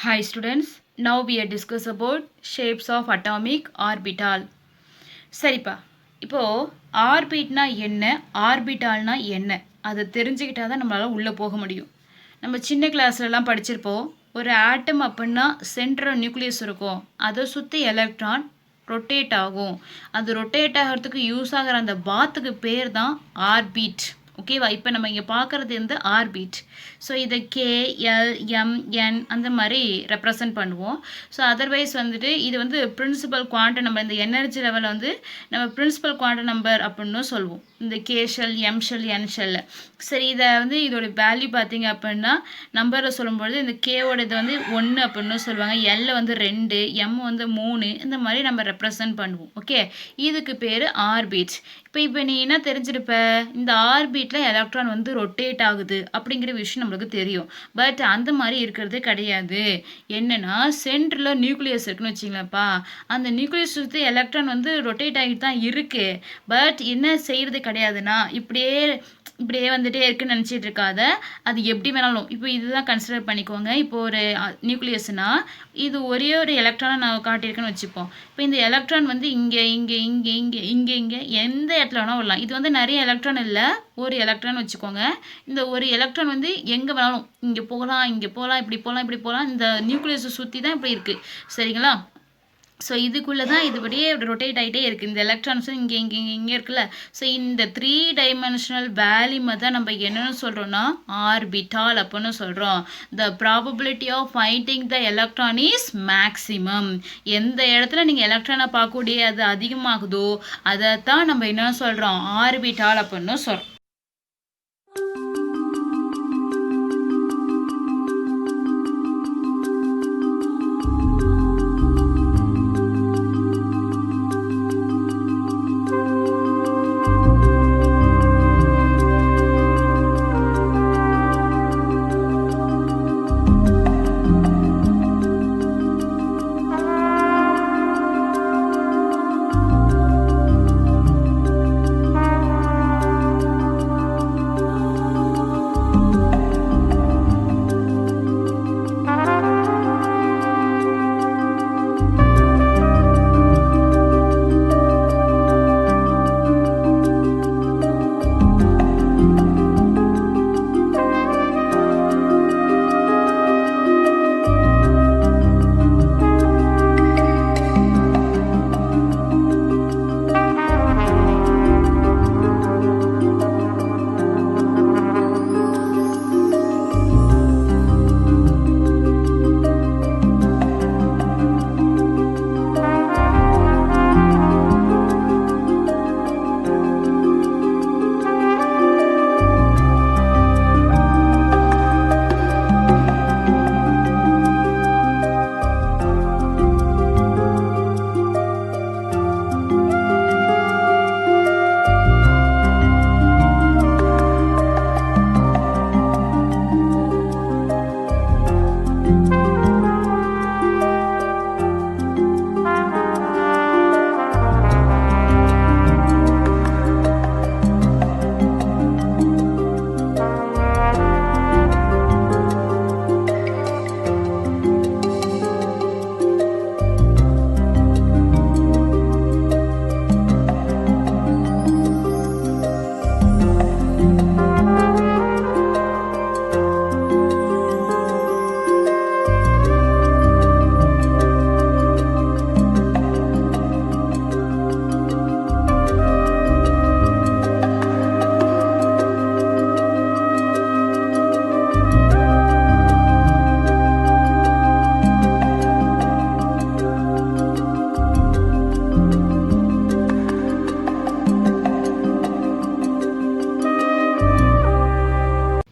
Hi students, now we are discuss about shapes of atomic orbital. சரிப்பா இப்போ ஆர்பிட்னா என்ன ஆர்பிட்டால்னா என்ன அதை தெரிஞ்சுக்கிட்டா தான் நம்மளால உள்ளே போக முடியும். நம்ம சின்ன கிளாஸ்லலாம் படிச்சிருப்போம். ஒரு ஆட்டம் அப்படின்னா சென்ட்ரல் நியூக்ளியஸ் இருக்கும், அதை சுற்றி எலக்ட்ரான் ரொட்டேட் ஆகும். அது ரொட்டேட் ஆகிறதுக்கு யூஸ் ஆகிற அந்த பாத்துக்கு பேர் தான் ஆர்பிட். ஓகேவா? இப்போ நம்ம இங்கே பார்க்குறது வந்து ஆர்பிட். ஸோ இதை KLMN அந்த மாதிரி ரெப்ரசன்ட் பண்ணுவோம். ஸோ அதர்வைஸ் வந்துட்டு இது வந்து பிரின்சிபல் குவாண்டம் நம்பர். இந்த எனர்ஜி லெவலில் வந்து நம்ம பிரின்சிபல் குவாண்டம் நம்பர் அப்படின்னு சொல்லுவோம். இந்த K shell, M shell, N ஷெல்ல. சரி, இதை வந்து இதோட வேல்யூ பார்த்தீங்க அப்படின்னா நம்பரை சொல்லும்பொழுது இந்த கேவோட இது வந்து 1 அப்படின்னு சொல்லுவாங்க, L வந்து 2, M வந்து 3, இந்த மாதிரி நம்ம ரெப்ரசன்ட் பண்ணுவோம். ஓகே, இதுக்கு பேர் ஆர்பிட். இப்போ நீ என்ன தெரிஞ்சிருப்ப, இந்த ஆர்பிட்ல எலக்ட்ரான் வந்து ரொட்டேட் ஆகுது அப்படிங்கிற விஷயம் நம்மளுக்கு தெரியும். பட் அந்த மாதிரி இருக்கிறது கிடையாது. என்னன்னா சென்டரில் நியூக்ளியஸ் இருக்குன்னு வச்சிங்களேன்ப்பா, அந்த நியூக்ளியஸ் சுற்றி எலக்ட்ரான் வந்து ரொட்டேட் ஆகிட்டு தான் இருக்கு. பட் என்ன செய்யறது கிடையாதுன்னா இப்படியே வந்துட்டே இருக்குன்னு நினச்சிட்டு இருக்காத. அது எப்படி வேணாலும், இப்போ இதுதான் கன்சிடர் பண்ணிக்கோங்க. இப்போ ஒரு நியூக்ளியஸ்னா இது ஒரே ஒரு எலக்ட்ரானை நான் காட்டியிருக்கேன்னு வச்சுப்போம். இப்போ இந்த எலக்ட்ரான் வந்து இங்கே இங்கே இங்கே இங்கே இங்கே இங்கே எந்த இடத்துல வேணால் வரலாம். இது வந்து நிறைய எலக்ட்ரான் இல்லை, ஒரு எலக்ட்ரான் வச்சுக்கோங்க. இந்த ஒரு எலக்ட்ரான் வந்து எங்கே வேணாலும் இங்கே போகலாம், இங்கே போகலாம், இப்படி போகலாம், இப்படி போகலாம். இந்த நியூக்ளியஸை சுற்றி தான் இப்படி இருக்குது. சரிங்களா? ஸோ இதுக்குள்ளே தான் இதுபடியே ரொட்டேட் ஆகிட்டே இருக்குது. இந்த எலக்ட்ரான்ஸும் இங்கே இங்கே இங்கே இங்கே இருக்குல்ல. ஸோ இந்த 3 டைமென்ஷனல் வேல்யூமை தான் நம்ம என்னென்னு சொல்கிறோன்னா ஆர்பிட்டால் அப்படின்னு சொல்கிறோம். The probability of finding the electron is maximum. எந்த இடத்துல நீங்கள் எலக்ட்ரானை பார்க்கக்கூடிய அது அதிகமாகுதோ அதை தான் நம்ம என்ன சொல்கிறோம், ஆர்பிட்டால் அப்படின்னு சொல்கிறோம்.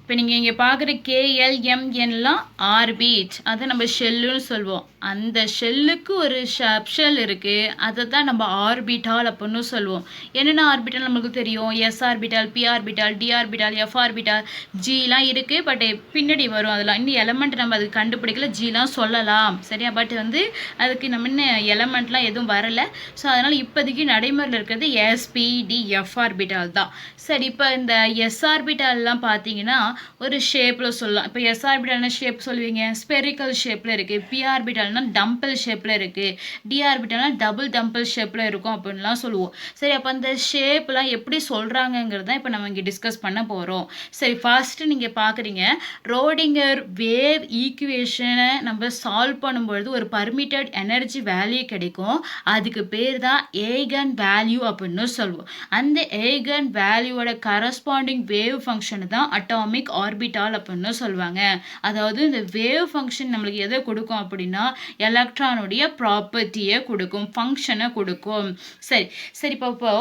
இப்போ நீங்கள் இங்கே பார்க்குற KLMNலாம் ஆர்பிட், அதை நம்ம ஷெல்லுன்னு சொல்லுவோம். அந்த ஷெல்லுக்கு ஒரு சப் ஷெல் இருக்குது, அதை தான் நம்ம ஆர்பிட்டால் அப்படின்னு சொல்லுவோம். என்னென்ன ஆர்பிட்டால் நம்மளுக்கு தெரியும், S orbital, P orbital, D orbital, F orbital, Gலாம் இருக்குது. பட் பின்னாடி வரும் அதெல்லாம். இன்னும் எலமெண்ட் நம்ம அதுக்கு கண்டுபிடிக்கல, Gலாம் சொல்லலாம் சரியா. பட் வந்து அதுக்கு நம்ம இன்னும் எலமெண்ட்லாம் எதுவும் வரலை. ஸோ அதனால் இப்போதைக்கு நடைமுறையில் இருக்கிறது SPDF ஆர்பிட்டால் தான். சரி, இப்போ இந்த S ஆர்பிட்டால்லாம் பார்த்தீங்கன்னா ஒரு ஷேப்பில் சொல்லலாம். இப்போ s ஆர்பிட்டால்னா ஷேப் சொல்லுவீங்க, ஸ்பெரிக்கல் ஷேப்பில் இருக்குது. p ஆர்பிட்டால்னா டம்பிள் ஷேப்பில் இருக்குது. d ஆர்பிட்டால்னா டபுள் டம்பிள் ஷேப்பில் இருக்கும் அப்படின்லாம் சொல்லுவோம். சரி, அப்போ அந்த ஷேப்லாம் எப்படி சொல்கிறாங்கங்கிறது தான் இப்போ நம்ம இங்கே டிஸ்கஸ் பண்ண போகிறோம். சரி, ஃபர்ஸ்ட்டு நீங்கள் பார்க்குறீங்க, ரோடிங்கர் வேவ் ஈக்குவேஷனை நம்ம சால்வ் பண்ணும்பொழுது ஒரு பர்மிட்டட் எனர்ஜி வேல்யூ கிடைக்கும். அதுக்கு பேர் தான் ஏகன் வேல்யூ அப்படின்னு சொல்லுவோம். அந்த ஏகன் வேல்யூவோட கரஸ்பாண்டிங் வேவ் ஃபங்க்ஷன் தான் அட்டாமிக் ஆர்பிட்டால் அப்படின்னு சொல்லுவாங்க. அதாவது இந்த வேவ் ஃபங்க்ஷன் நம்மளுக்கு எதை கொடுக்கும் அப்படின்னா எலக்ட்ரானுடைய ப்ராப்பர்ட்டியை கொடுக்கும், ஃபங்க்ஷனை கொடுக்கும். சரி சரி இப்போ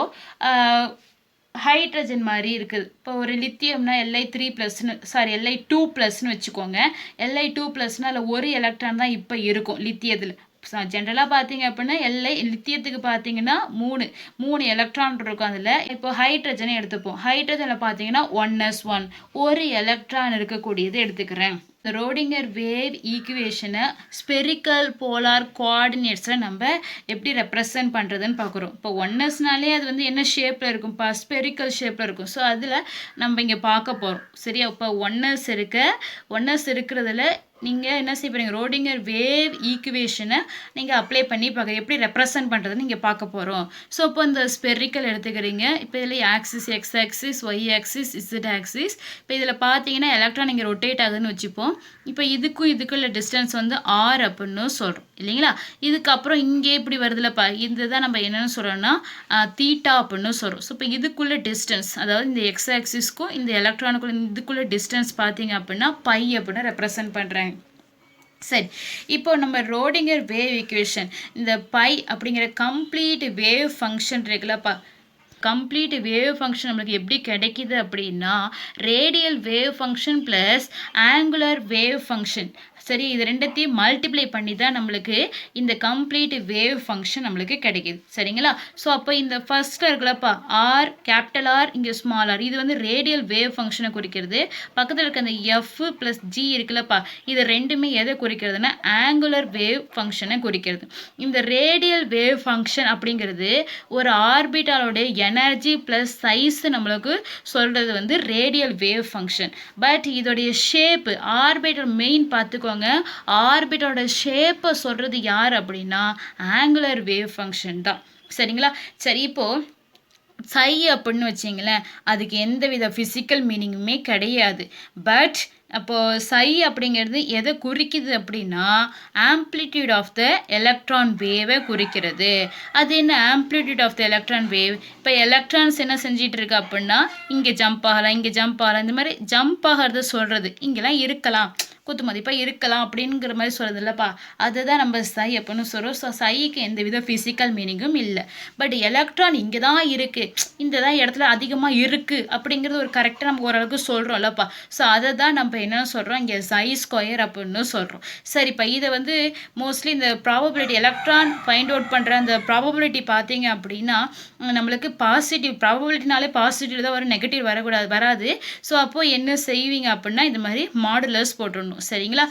ஹைட்ரஜன் மாதிரி இருக்குது. இப்போ ஒரு லித்தியம்னா Li2+ன்னு வச்சுக்கோங்க. Li2+னா அதில் ஒரு எலக்ட்ரான் தான் இப்போ இருக்கும் லித்தியத்தில். ஜென்ரலாக பார்த்தீங்க அப்படின்னா லித்தியத்துக்கு பார்த்தீங்கன்னா மூணு எலக்ட்ரான் இருக்கும். அதில் இப்போ ஹைட்ரஜனை எடுத்துப்போம். ஹைட்ரஜனில் பார்த்தீங்கன்னா 1s1 ஒரு எலக்ட்ரான் இருக்கக்கூடியது எடுத்துக்கிறேன். இந்த ரோடிங்கர் வேவ் ஈக்குவேஷனை ஸ்பெரிக்கல் போலார் கோஆர்டினேட்ஸில் நம்ம எப்படி ரெப்ரசன்ட் பண்ணுறதுன்னு பார்க்குறோம். இப்போ 1sனாலே அது வந்து என்ன ஷேப்பில் இருக்கும்ப்பா, ஸ்பெரிக்கல் ஷேப்பில் இருக்கும். ஸோ அதில் நம்ம இங்கே பார்க்க போகிறோம். சரியா, இப்போ 1s இருக்கிறதுல நீங்கள் என்ன செய்ய போகிறீங்க, ரோடிங்கர் வேவ் ஈக்குவேஷனை நீங்கள் அப்ளை பண்ணி எப்படி ரெப்ரசன்ட் பண்ணுறதுன்னு நீங்கள் பார்க்க போகிறோம். ஸோ இப்போ இந்த ஸ்பெரிக்கல் எடுத்துக்கிறீங்க. இப்போ இதில் axis X axis, Y axis, Z axis. இப்போ இதில் பார்த்தீங்கன்னா எலக்ட்ரான் இங்கே ரொட்டேட் ஆகுதுன்னு வச்சுப்போம். இப்போ இதுக்குள்ள டிஸ்டன்ஸ் வந்து r அப்படின்னு சொல்கிறோம் இல்லைங்களா. இதுக்கப்புறம் இங்கே இப்படி வருதுலப்பா, இதுதான் நம்ம என்னென்னு சொல்கிறோம்னா தீட்டா அப்படின்னு சொல்கிறோம். ஸோ இப்போ இதுக்குள்ள டிஸ்டன்ஸ், அதாவது இந்த எக்ஸ் ஆக்சிஸ்க்கும் இந்த எலக்ட்ரானுக்குள்ள இதுக்குள்ள டிஸ்டன்ஸ் பார்த்தீங்க அப்படின்னா பை அப்படின்னு ரெப்ரசன்ட் பண்ணுறாங்க. சரி, இப்போ நம்ம ரோடிங்கர் வேவ் ஈக்குவேஷன், இந்த பை அப்படிங்கிற கம்ப்ளீட் வேவ் ஃபங்க்ஷன் இருக்குல்லப்பா, கம்ப்ளீட் வேவ் ஃபங்க்ஷன் நம்மளுக்கு எப்படி கிடைக்கிது அப்படின்னா radial wave function plus angular wave function. சரி, இது ரெண்டத்தையும் மல்டிப்ளை பண்ணி தான் நம்மளுக்கு இந்த கம்ப்ளீட் வேவ் ஃபங்க்ஷன் நம்மளுக்கு கிடைக்கிது. சரிங்களா. ஸோ அப்போ இந்த ஃபர்ஸ்ட்டில் இருக்குல்லப்பா ஆர், கேபிட்டல் ஆர், இங்கே ஸ்மால் ஆர், இது வந்து ரேடியல் வேவ் ஃபங்க்ஷனை குறிக்கிறது. பக்கத்தில் இருக்க அந்த எஃப் ப்ளஸ் ஜி இருக்குல்லப்பா, இது ரெண்டுமே எதை குறிக்கிறதுனா ஆங்குலர் வேவ் ஃபங்க்ஷனை குறிக்கிறது. இந்த ரேடியல் வேவ் ஃபங்க்ஷன் அப்படிங்கிறது ஒரு ஆர்பிட்டாலோடைய எனர்ஜி ப்ளஸ் சைஸ் நம்மளுக்கு சொல்கிறது வந்து ரேடியல் வேவ் ஃபங்க்ஷன். பட் இதோடைய ஷேப்பு ஆர்பிட்டல் மெயின் பார்த்துக்கோங்க, ஆர்பிட்டோட ஷேப்பை சொல்றது யார் அப்படின்னா ஆங்குலர் வேவ் ஃபங்க்ஷன் தான். சரிங்களா. சரி, இப்போ சை அப்படின்னு வச்சிங்களேன், அதுக்கு எந்தவித ஃபிசிக்கல் மீனிங்குமே கிடையாது. பட் அப்போது சை அப்படிங்கிறது எதை குறிக்குது அப்படின்னா ஆம்ப்ளிடியூட் ஆஃப் த எலக்ட்ரான் வேவை குறிக்கிறது. அது என்ன amplitude of the electron wave? இப்போ எலக்ட்ரான்ஸ் என்ன செஞ்சிட்டு இருக்கு அப்படின்னா இங்கே ஜம்ப் ஆகலாம், இங்கே ஜம்ப் ஆகலாம், இந்த மாதிரி ஜம்ப் ஆகிறது சொல்கிறது. இங்கெல்லாம் இருக்கலாம், குத்து மதிப்பாக இருக்கலாம் அப்படிங்கிற மாதிரி சொல்கிறது இல்லைப்பா, அதுதான் நம்ம சை அப்படின்னு சொல்கிறோம். ஸோ சைக்கு எந்தவித ஃபிசிக்கல் மீனிங்கும் இல்லை. பட் எலக்ட்ரான் இங்கே தான் இருக்குது, இந்த தான் இடத்துல அதிகமாக இருக்குது அப்படிங்கிறது ஒரு கரெக்டாக நம்ம ஓரளவுக்கு சொல்கிறோம் இல்லைப்பா. ஸோ அதை தான் நம்ம என்னென்னு சொல்கிறோம், இங்கே சை ஸ்கொயர் அப்படின்னு சொல்கிறோம். சரிப்பா, இதை வந்து மோஸ்ட்லி இந்த ப்ராபபிலிட்டி எலக்ட்ரான் ஃபைண்ட் அவுட் பண்ணுற அந்த ப்ராபபிலிட்டி பார்த்தீங்க அப்படின்னா நம்மளுக்கு பாசிட்டிவ் ப்ராபபிலிட்டினாலே பாசிட்டிவ் தான் வரும், நெகட்டிவ் வராது. ஸோ அப்போது என்ன செய்வீங்க அப்படின்னா இந்த மாதிரி மாடுலஸ் போட்டுடணும். சரிங்களா.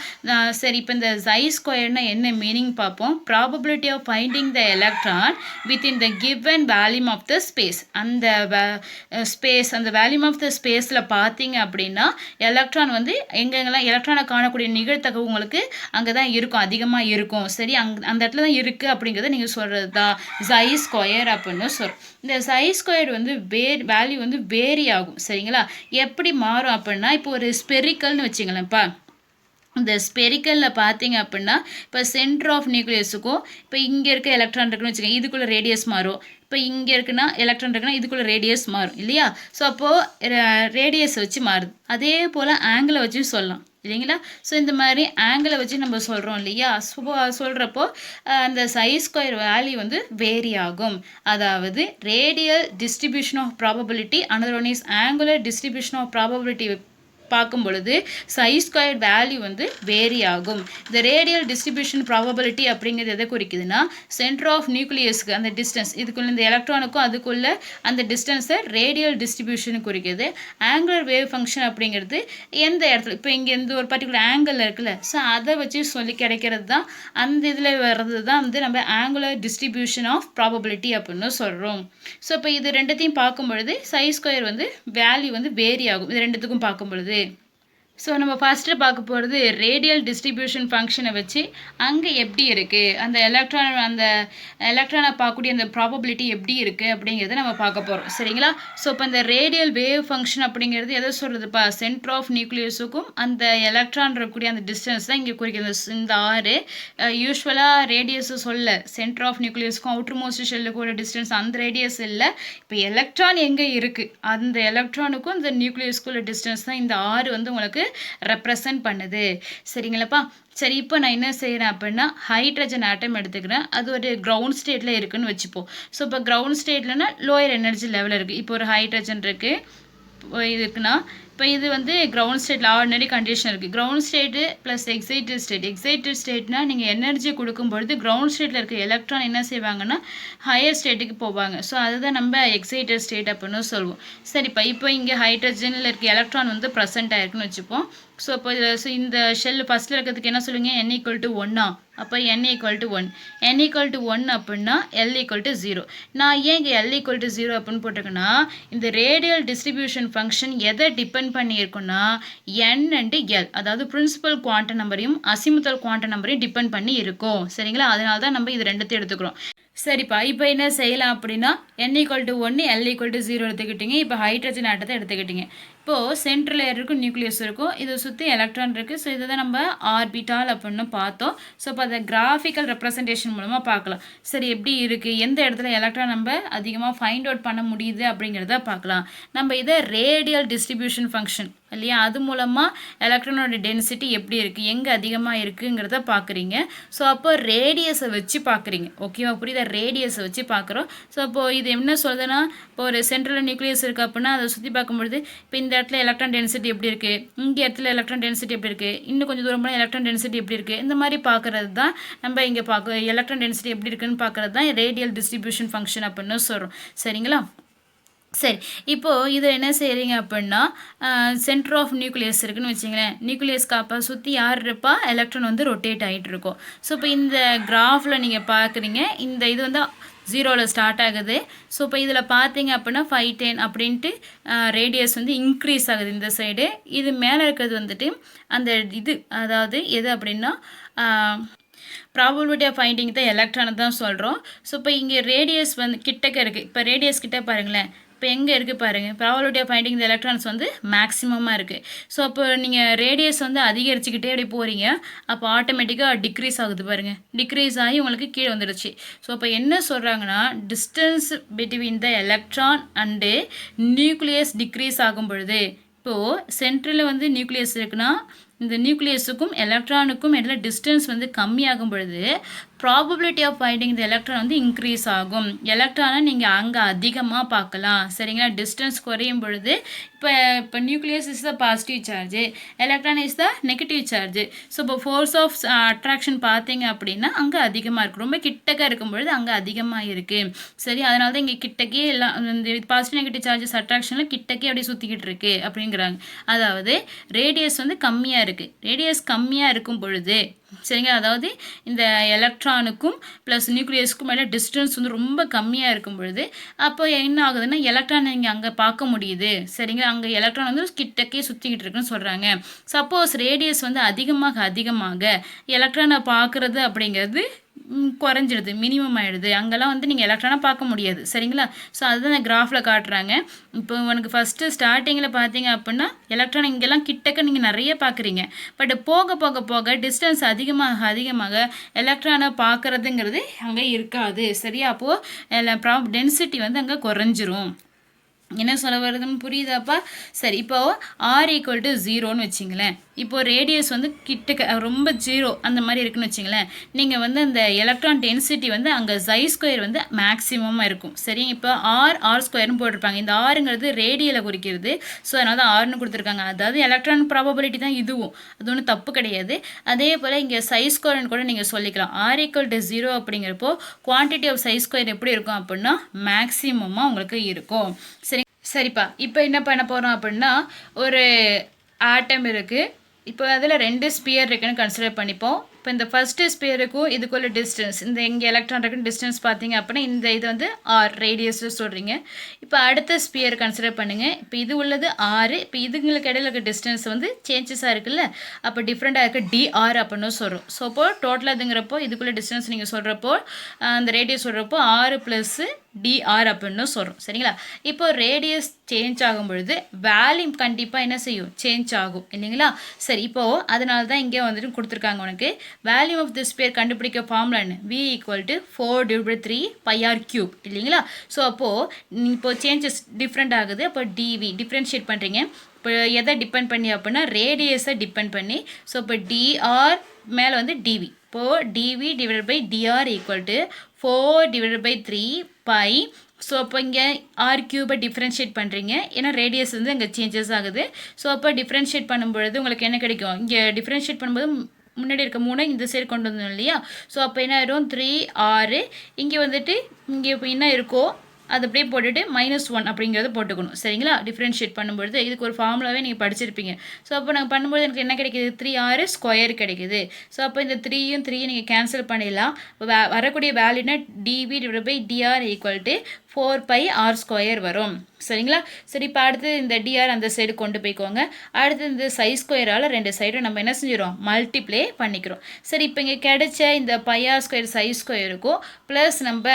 சரி, இப்போ இந்த சை ஸ்கொயர்னா என்ன மீனிங் பார்ப்போம். Probability of finding the electron within the given volume of the space. அந்த அந்த வேல்யூம் ஆஃப் த ஸ்பேஸில் பார்த்தீங்க அப்படின்னா எலக்ட்ரான் வந்து எங்கெங்கெல்லாம் எலக்ட்ரானை காணக்கூடிய நிகழ்த்தகவு உங்களுக்கு அங்கே தான் இருக்கும், அதிகமாக இருக்கும். சரி, அந்த இடத்துல தான் இருக்குது அப்படிங்கிறத நீங்கள் சொல்கிறது தான் சை ஸ்கொயர் அப்படின்னு சொல்கிறோம். இந்த சை ஸ்கொயர் வந்து வேல்யூ வந்து வேரி ஆகும். சரிங்களா. எப்படி மாறும் அப்படின்னா இப்போ ஒரு ஸ்பெரிக்கல்னு வச்சுங்களேன்ப்பா, இந்த ஸ்பெரிக்கலில் பார்த்தீங்க அப்படின்னா இப்போ சென்டர் ஆஃப் நியூக்ளியஸுக்கும் இப்போ இங்கே இருக்க எலக்ட்ரான் இருக்குன்னு வச்சுக்கோங்க, இதுக்குள்ளே ரேடியஸ் மாறும். இப்போ இங்கே இருக்குன்னா எலக்ட்ரான் இருக்குன்னா இதுக்குள்ளே ரேடியஸ் மாறும் இல்லையா. ஸோ அப்போது ரேடியஸ் வச்சு மாறுது. அதே போல் ஆங்கிளை வச்சு சொல்லலாம் இல்லைங்களா. ஸோ இந்த மாதிரி ஆங்கிளை வச்சு நம்ம சொல்கிறோம் இல்லையா. சொல்கிறப்போ அந்த சை ஸ்கொயர் வேல்யூ வந்து வேரி ஆகும். அதாவது radial distribution of probability, another one is angular distribution of probability பார்க்கும் பொழுது சை ஸ்கொயர் வேல்யூ வந்து வேரி ஆகும். இந்த ரேடியல் டிஸ்ட்ரிபியூஷன் ப்ராபபிலிட்டி அப்படிங்கிறது எதை குறிக்குதுன்னா சென்டர் ஆஃப் நியூக்ளியஸ்க்கு அந்த டிஸ்டன்ஸ், இதுக்குள்ள இந்த எலக்ட்ரானுக்கும் அதுக்குள்ள அந்த டிஸ்டன்ஸை ரேடியல் டிஸ்ட்ரிபியூஷன் குறிக்குது. ஆங்குலர் வேவ் ஃபங்க்ஷன் அப்படிங்கிறது எந்த இடத்துல இப்போ இங்கே இந்த ஒரு பர்டிகுலர் ஆங்கிளில் இருக்குல்ல, ஸோ அதை வச்சு சொல்லி கிடைக்கிறது தான், அந்த இதில் வர்றது தான் வந்து நம்ம ஆங்குலர் டிஸ்ட்ரிபியூஷன் ஆஃப் ப்ராபபிலிட்டி அப்படின்னு சொல்கிறோம். ஸோ இப்போ இது ரெண்டுத்தையும் பார்க்கும் பொழுது சை ஸ்கொயர் வந்து வேல்யூ வந்து வேரி ஆகும். இது ரெண்டுத்துக்கும் பார்க்கும் பொழுது ஸோ நம்ம ஃபஸ்ட்டு பார்க்க போகிறது ரேடியல் டிஸ்ட்ரிபியூஷன் ஃபங்க்ஷனை வச்சு அங்கே எப்படி இருக்குது அந்த எலக்ட்ரானை பார்க்கக்கூடிய அந்த ப்ராபபிலிட்டி எப்படி இருக்குது அப்படிங்கிறத நம்ம பார்க்க போகிறோம் சரிங்களா. ஸோ இப்போ இந்த ரேடியல் வேவ் ஃபங்க்ஷன் அப்படிங்கிறது எதை சொல்கிறதுப்பா, சென்டர் ஆஃப் நியூக்ளியஸுக்கும் அந்த எலக்ட்ரான் இருக்கக்கூடிய அந்த டிஸ்டன்ஸ் தான் இங்கே குறிக்கிறது. இந்த ஆறு யூஸ்வலாக ரேடியஸை சொல்ல சென்டர் ஆஃப் நியூக்ளியஸுக்கும் அவுட்டர் மோஸ்ட் ஷெல்லுக்கும் ஒரு டிஸ்டன்ஸ் அந்த ரேடியஸ் இல்லை. இப்போ எலக்ட்ரான் எங்கே இருக்குது அந்த எலக்ட்ரானுக்கும் இந்த நியூக்ளியஸ்க்குள்ள டிஸ்டன்ஸ் தான் இந்த ஆறு வந்து உங்களுக்கு ரெப்ரசன்ட் பண்ணுது சரிங்களாப்பா. சரி, இப்போ நான் என்ன செய்கிறேன் அப்படின்னா ஹைட்ரஜன் ஆட்டம் எடுத்துக்கிறேன். அது ஒரு கிரவுண்ட் ஸ்டேட்டில் இருக்குதுன்னு வச்சுப்போம். ஸோ இப்போ கிரவுண்ட் ஸ்டேட்லனா லோயர் எனர்ஜி லெவலில் இருக்குது. இப்போ ஒரு ஹைட்ரஜன் இருக்குது இது இருக்குன்னா இப்போ இது வந்து கிரவுண்ட் ஸ்டேட்டில் ஆர்டினரி கண்டிஷன் இருக்குது. கிரவுண்ட் ஸ்டேட்டு ப்ளஸ் எக்ஸைட்டட் ஸ்டேட்னா நீங்கள் எனர்ஜி கொடுக்கும்பொழுது கிரவுண்ட் ஸ்டேட்டில் இருக்க எலக்ட்ரான் என்ன செய்வாங்கன்னா ஹையர் ஸ்டேட்டுக்கு போவாங்க. ஸோ அதுதான் நம்ம எக்ஸைட்டட் ஸ்டேட் அப்படின்னு சொல்லுவோம். சரிப்பா, இப்போ இங்கே ஹைட்ரஜனில் இருக்க எலக்ட்ரான் வந்து ப்ரெசென்ட் ஆயிருக்குன்னு வச்சுப்போம். ஸோ இப்போ இந்த ஷெல் ஃபஸ்ட்டில் இருக்கிறதுக்கு என்ன சொல்லுங்க, n = 1 அப்போ n = 1 n = 1 அப்படின்னா l = 0. நான் ஏன் இங்கே l = 0 அப்படின்னு போட்டிருக்கேன்னா இந்த ரேடியல் டிஸ்ட்ரிபியூஷன் ஃபங்க்ஷன் எதை டிபெண்ட் பண்ணியிருக்குன்னா n அண்ட் l, அதாவது பிரின்சிபல் குவாண்டம் நம்பரையும் அசிமுதல் குவாண்டம் நம்பரையும் டிபெண்ட் பண்ணி இருக்கும் சரிங்களா. அதனால தான் நம்ம இது ரெண்டுத்தையும் எடுத்துக்கிறோம். சரிப்பா, இப்போ என்ன செய்யலாம் அப்படின்னா n = 1 l = 0 எடுத்துக்கிட்டீங்க. இப்போ ஹைட்ரஜன் ஆட்டத்தை எடுத்துக்கிட்டீங்க. இப்போது சென்ட்ரல் இருக்கும் நியூக்ளியஸ் இருக்கும், இதை சுற்றி எலக்ட்ரான் இருக்குது. ஸோ இதை தான் நம்ம ஆர்பிட்டால் அப்படின்னு பார்த்தோம். ஸோ இப்போ அதை கிராஃபிக்கல் ரெப்ரசன்டேஷன் மூலமாக பார்க்கலாம். சரி, எப்படி இருக்குது, எந்த இடத்துல எலக்ட்ரான் நம்ம அதிகமாக ஃபைண்ட் அவுட் பண்ண முடியுது அப்படிங்கிறத பார்க்கலாம். நம்ம இதை ரேடியல் டிஸ்ட்ரிபியூஷன் ஃபங்க்ஷன் இல்லையா, அது மூலமாக எலக்ட்ரானோட டென்சிட்டி எப்படி இருக்குது, எங்கே அதிகமாக இருக்குங்கிறத பார்க்குறீங்க. ஸோ அப்போ ரேடியஸை வச்சு பார்க்குறீங்க. ஓகேவா, புரியுதா, ரேடியஸை வச்சு பார்க்குறோம். ஸோ இப்போது இது என்ன சொல்லுதுன்னா, இப்போ ஒரு சென்ட்ரல் நியூக்ளியஸ் இருக்குது அப்படின்னா அதை சுற்றி பார்க்கும்பொழுது இப்போ இந்த இடத்துல எலக்ட்ரான் டென்சிட்டி எப்படி இருக்குது, இங்கே இடத்துல எலக்ட்ரான் டென்சிட்டி எப்படி இருக்குது, இன்னும் கொஞ்சம் தூரம் போனால் எலக்ட்ரான் டென்சிட்டி எப்படி இருக்குது, இந்த மாதிரி பார்க்குறது தான் நம்ம இங்கே எலக்ட்ரான் டென்சிட்டி எப்படி இருக்குன்னு பார்க்குறது தான் ரேடியல் டிஸ்ட்ரிபியூஷன் ஃபங்க்ஷன் அப்படின்னு சொல்கிறோம் சரிங்களா. சரி, இப்போது இதை என்ன செய்கிறீங்க அப்படின்னா சென்டர் ஆஃப் நியூக்ளியஸ் இருக்குதுன்னு வச்சிங்களேன். நியூக்ளியஸ்க்கு அப்போ சுற்றி யார் இருப்பா, எலக்ட்ரான் வந்து ரொட்டேட் ஆகிட்டு இருக்கும். ஸோ இப்போ இந்த கிராஃபில் நீங்கள் பார்க்குறீங்க, இந்த இது வந்து 0ல் ஸ்டார்ட் ஆகுது. ஸோ இப்போ இதில் பார்த்தீங்க அப்படின்னா 5, 10 அப்படின்ட்டு ரேடியஸ் வந்து இன்க்ரீஸ் ஆகுது இந்த சைடு. இது மேலே இருக்கிறது வந்துட்டு அந்த இது, அதாவது எது அப்படின்னா ப்ராபபிலிட்டி ஆஃப் ஃபைண்டிங் தான் எலக்ட்ரானை தான் சொல்கிறோம். ஸோ இப்போ இங்கே ரேடியஸ் வந்து கிட்டக்க இருக்குது. இப்போ ரேடியஸ் கிட்ட பாருங்களேன், இப்போ எங்கே இருக்குது பாருங்கள், probability of finding the electrons வந்து மேக்ஸிமமாக இருக்குது. ஸோ அப்போ நீங்கள் ரேடியஸ் வந்து அதிகரிச்சுக்கிட்டே அப்படி போகிறீங்க, அப்போ ஆட்டோமேட்டிக்காக டிக்ரீஸ் ஆகுது பாருங்கள், டிக்ரீஸ் ஆகி உங்களுக்கு கீழே வந்துடுச்சு. ஸோ அப்போ என்ன சொல்கிறாங்கன்னா distance between the electron and nucleus decrease ஆகும் பொழுது, இப்போது சென்ட்ரலில் வந்து நியூக்ளியஸ் இருக்குன்னா இந்த நியூக்ளியஸுக்கும் எலக்ட்ரானுக்கும் இடையில டிஸ்டன்ஸ் வந்து கம்மியாகும் பொழுது probability of finding the electron வந்து இன்க்ரீஸ் ஆகும். எலக்ட்ரானை நீங்கள் அங்கே அதிகமாக பார்க்கலாம் சரிங்களா. டிஸ்டன்ஸ் குறையும் பொழுது இப்போ nucleus is the positive charge, electron is the negative charge. So இப்போ ஃபோர்ஸ் ஆஃப் அட்ராக்ஷன் பார்த்தீங்க அப்படின்னா அங்கே அதிகமாக இருக்குது, ரொம்ப கிட்டக்க இருக்கும் பொழுது அங்கே அதிகமாக இருக்குது சரி. அதனால தான் இங்கே கிட்டக்கே எல்லாம் இந்த பாசிட்டிவ் நெகட்டிவ் சார்ஜஸ் அட்ராக்ஷனில் கிட்டக்கே அப்படியே சுற்றிக்கிட்டு இருக்கு அப்படிங்கிறாங்க. அதாவது ரேடியஸ் வந்து கம்மியாக இருக்குது. ரேடியஸ் கம்மியாக இருக்கும் பொழுது சரிங்க, அதாவது இந்த எலக்ட்ரானுக்கும் ப்ளஸ் நியூக்ளியஸ்க்கும் மேலே டிஸ்டன்ஸ் வந்து ரொம்ப கம்மியாக இருக்கும் பொழுது அப்போ என்ன ஆகுதுன்னா எலக்ட்ரான் இங்கே அங்கே பார்க்க முடியுது சரிங்க. அங்கே எலக்ட்ரான் வந்து கிட்டக்கே சுற்றிக்கிட்டு இருக்குன்னு சொல்கிறாங்க. சப்போஸ் ரேடியஸ் வந்து அதிகமாக எலக்ட்ரானை பார்க்குறது அப்படிங்கிறது குறைஞ்சிடுது, மினிமம் ஆகிடுது. அங்கெல்லாம் வந்து நீங்கள் எலக்ட்ரானை பார்க்க முடியாது சரிங்களா. ஸோ அதுதான் இந்த கிராஃபில் காட்டுறாங்க. இப்போ உனக்கு ஃபஸ்ட்டு ஸ்டார்டிங்கில் பார்த்தீங்க அப்படின்னா எலக்ட்ரான் இங்கெல்லாம் கிட்டக்க நீங்கள் நிறைய பார்க்குறீங்க. பட் போக போக போக டிஸ்டன்ஸ் அதிகமாக எலக்ட்ரானை பார்க்குறதுங்கிறது அங்கே இருக்காது சரியா. அப்போது டென்சிட்டி வந்து அங்கே குறைஞ்சிரும். என்ன சொல்ல வருதுன்னு புரியுதாப்பா. சரி, இப்போது r = 0ன்னு வச்சிங்களேன். இப்போது ரேடியஸ் வந்து கிட்டக்க ரொம்ப 0 அந்த மாதிரி இருக்குன்னு வச்சிங்களேன். நீங்கள் வந்து அந்த எலக்ட்ரான் டென்சிட்டி வந்து அங்கே ψ² வந்து மேக்ஸிமமாக இருக்கும் சரி. இப்போ r² போட்டிருப்பாங்க. இந்த ஆறுங்கிறது ரேடியலை குறிக்கிறது. ஸோ அதனால தான் ஆர்னு கொடுத்துருக்காங்க. அதாவது எலக்ட்ரான் ப்ராபபிலிட்டி தான் இதுவும், அது ஒன்றும் தப்பு கிடையாது. அதே போல் இங்கே ψ² கூட நீங்கள் சொல்லிக்கலாம். r = 0 அப்படிங்கிறப்போ குவான்டிட்டி ஆஃப் ψ² எப்படி இருக்கும் அப்படின்னா மேக்ஸிமமாக உங்களுக்கு இருக்கும் சரி. சரிப்பா, இப்போ என்ன பண்ண போகிறோம் அப்படின்னா ஒரு ஆட்டம் இருக்குது. இப்போ அதில் 2 ஸ்பியர் இருக்குன்னு கன்சிடர் பண்ணிப்போம். இப்போ இந்த ஃபஸ்ட்டு ஸ்பியருக்கும் இதுக்குள்ள டிஸ்டன்ஸ் இந்த இங்கே எலக்ட்ரான் இருக்குன்னு டிஸ்டன்ஸ் பார்த்தீங்க அப்படின்னா இந்த இது வந்து ஆர் ரேடியஸில் சொல்கிறீங்க. இப்போ அடுத்த ஸ்பியர் கன்சிடர் பண்ணுங்கள். இப்போ இது உள்ளது ஆறு. இப்போ இதுங்களுக்கு இடையில இருக்க டிஸ்டன்ஸ் வந்து சேஞ்சஸாக இருக்குல்ல, அப்போ டிஃப்ரெண்ட்டாக இருக்குது டிஆர் அப்படின்னு சொல்கிறோம். ஸோ அப்போ டோட்டலாக இதுங்கிறப்போ இதுக்குள்ளே டிஸ்டன்ஸ் நீங்கள் சொல்கிறப்போ அந்த ரேடியஸ் சொல்கிறப்போ ஆறு ப்ளஸ்ஸு டிஆர் அப்படின்னு சொல்கிறோம். சரிங்களா? இப்போ ரேடியஸ் சேஞ்ச் ஆகும் பொழுது வேல்யூ கண்டிப்பாக என்ன செய்யும், சேஞ்ச் ஆகும் இல்லைங்களா? சரி, இப்போது அதனால தான் இங்கே வந்துட்டு கொடுத்துருக்காங்க உனக்கு வேல்யூ ஆஃப் தி ஸ்பியர் கண்டுபிடிக்க ஃபார்முலா என்ன, v = 4/3 πr³ இல்லைங்களா? ஸோ அப்போது இப்போது சேஞ்சஸ் டிஃப்ரெண்ட் ஆகுது. அப்போ டிவி டிஃப்ரென்ஷியேட் பண்ணுறீங்க. இப்போ எதை டிபெண்ட் பண்ணி அப்படின்னா ரேடியஸை டிபெண்ட் பண்ணி. ஸோ இப்போ டிஆர் மேலே வந்து டிவி. இப்போது dv divided by dr = 4/3 pi. So அப்போ இங்கே r³ டிஃப்ரென்ஷியேட் பண்ணுறீங்க. ஏன்னா ரேடியஸ் வந்து இங்கே சேஞ்சஸ் ஆகுது. ஸோ அப்போ டிஃப்ரென்ஷியேட் பண்ணும்பொழுது உங்களுக்கு என்ன கிடைக்கும், இங்கே டிஃப்ரென்ஷியேட் பண்ணும்போது முன்னாடி இருக்க 3 இந்த சைடு கொண்டு வந்தோம் இல்லையா? ஸோ அப்போ என்ன ஆயிரும் 3r. இங்கே வந்துட்டு இங்கே இப்போ என்ன இருக்கோ அது அப்படியே போட்டுட்டு -1 அப்படிங்கிறத போட்டுக்கணும். சரிங்களா? டிஃப்ரென்ஷியேட் பண்ணும்பொழுது இதுக்கு ஒரு ஃபார்முலாவே நீங்கள் படிச்சிருப்பீங்க. ஸோ அப்போ நாங்கள் பண்ணும்போது எனக்கு என்ன கிடைக்கிது, 3r² கிடைக்குது. ஸோ அப்போ இந்த 3யும் 3யும் நீங்கள் கேன்சல் பண்ணிடலாம். வரக்கூடிய வேல்யூனா dv / dr = 4πr² வரும். சரிங்களா? சரி, இப்போ அடுத்து இந்த dr அந்த சைடு கொண்டு போய்க்கோங்க. அடுத்து இந்த σ² ரெண்டு சைடும் நம்ம என்ன செஞ்சிடும், மல்டிப்ளே பண்ணிக்கிறோம். சரி, இப்போ இங்கே கிடைச்ச இந்த πr² σ² ப்ளஸ் நம்ம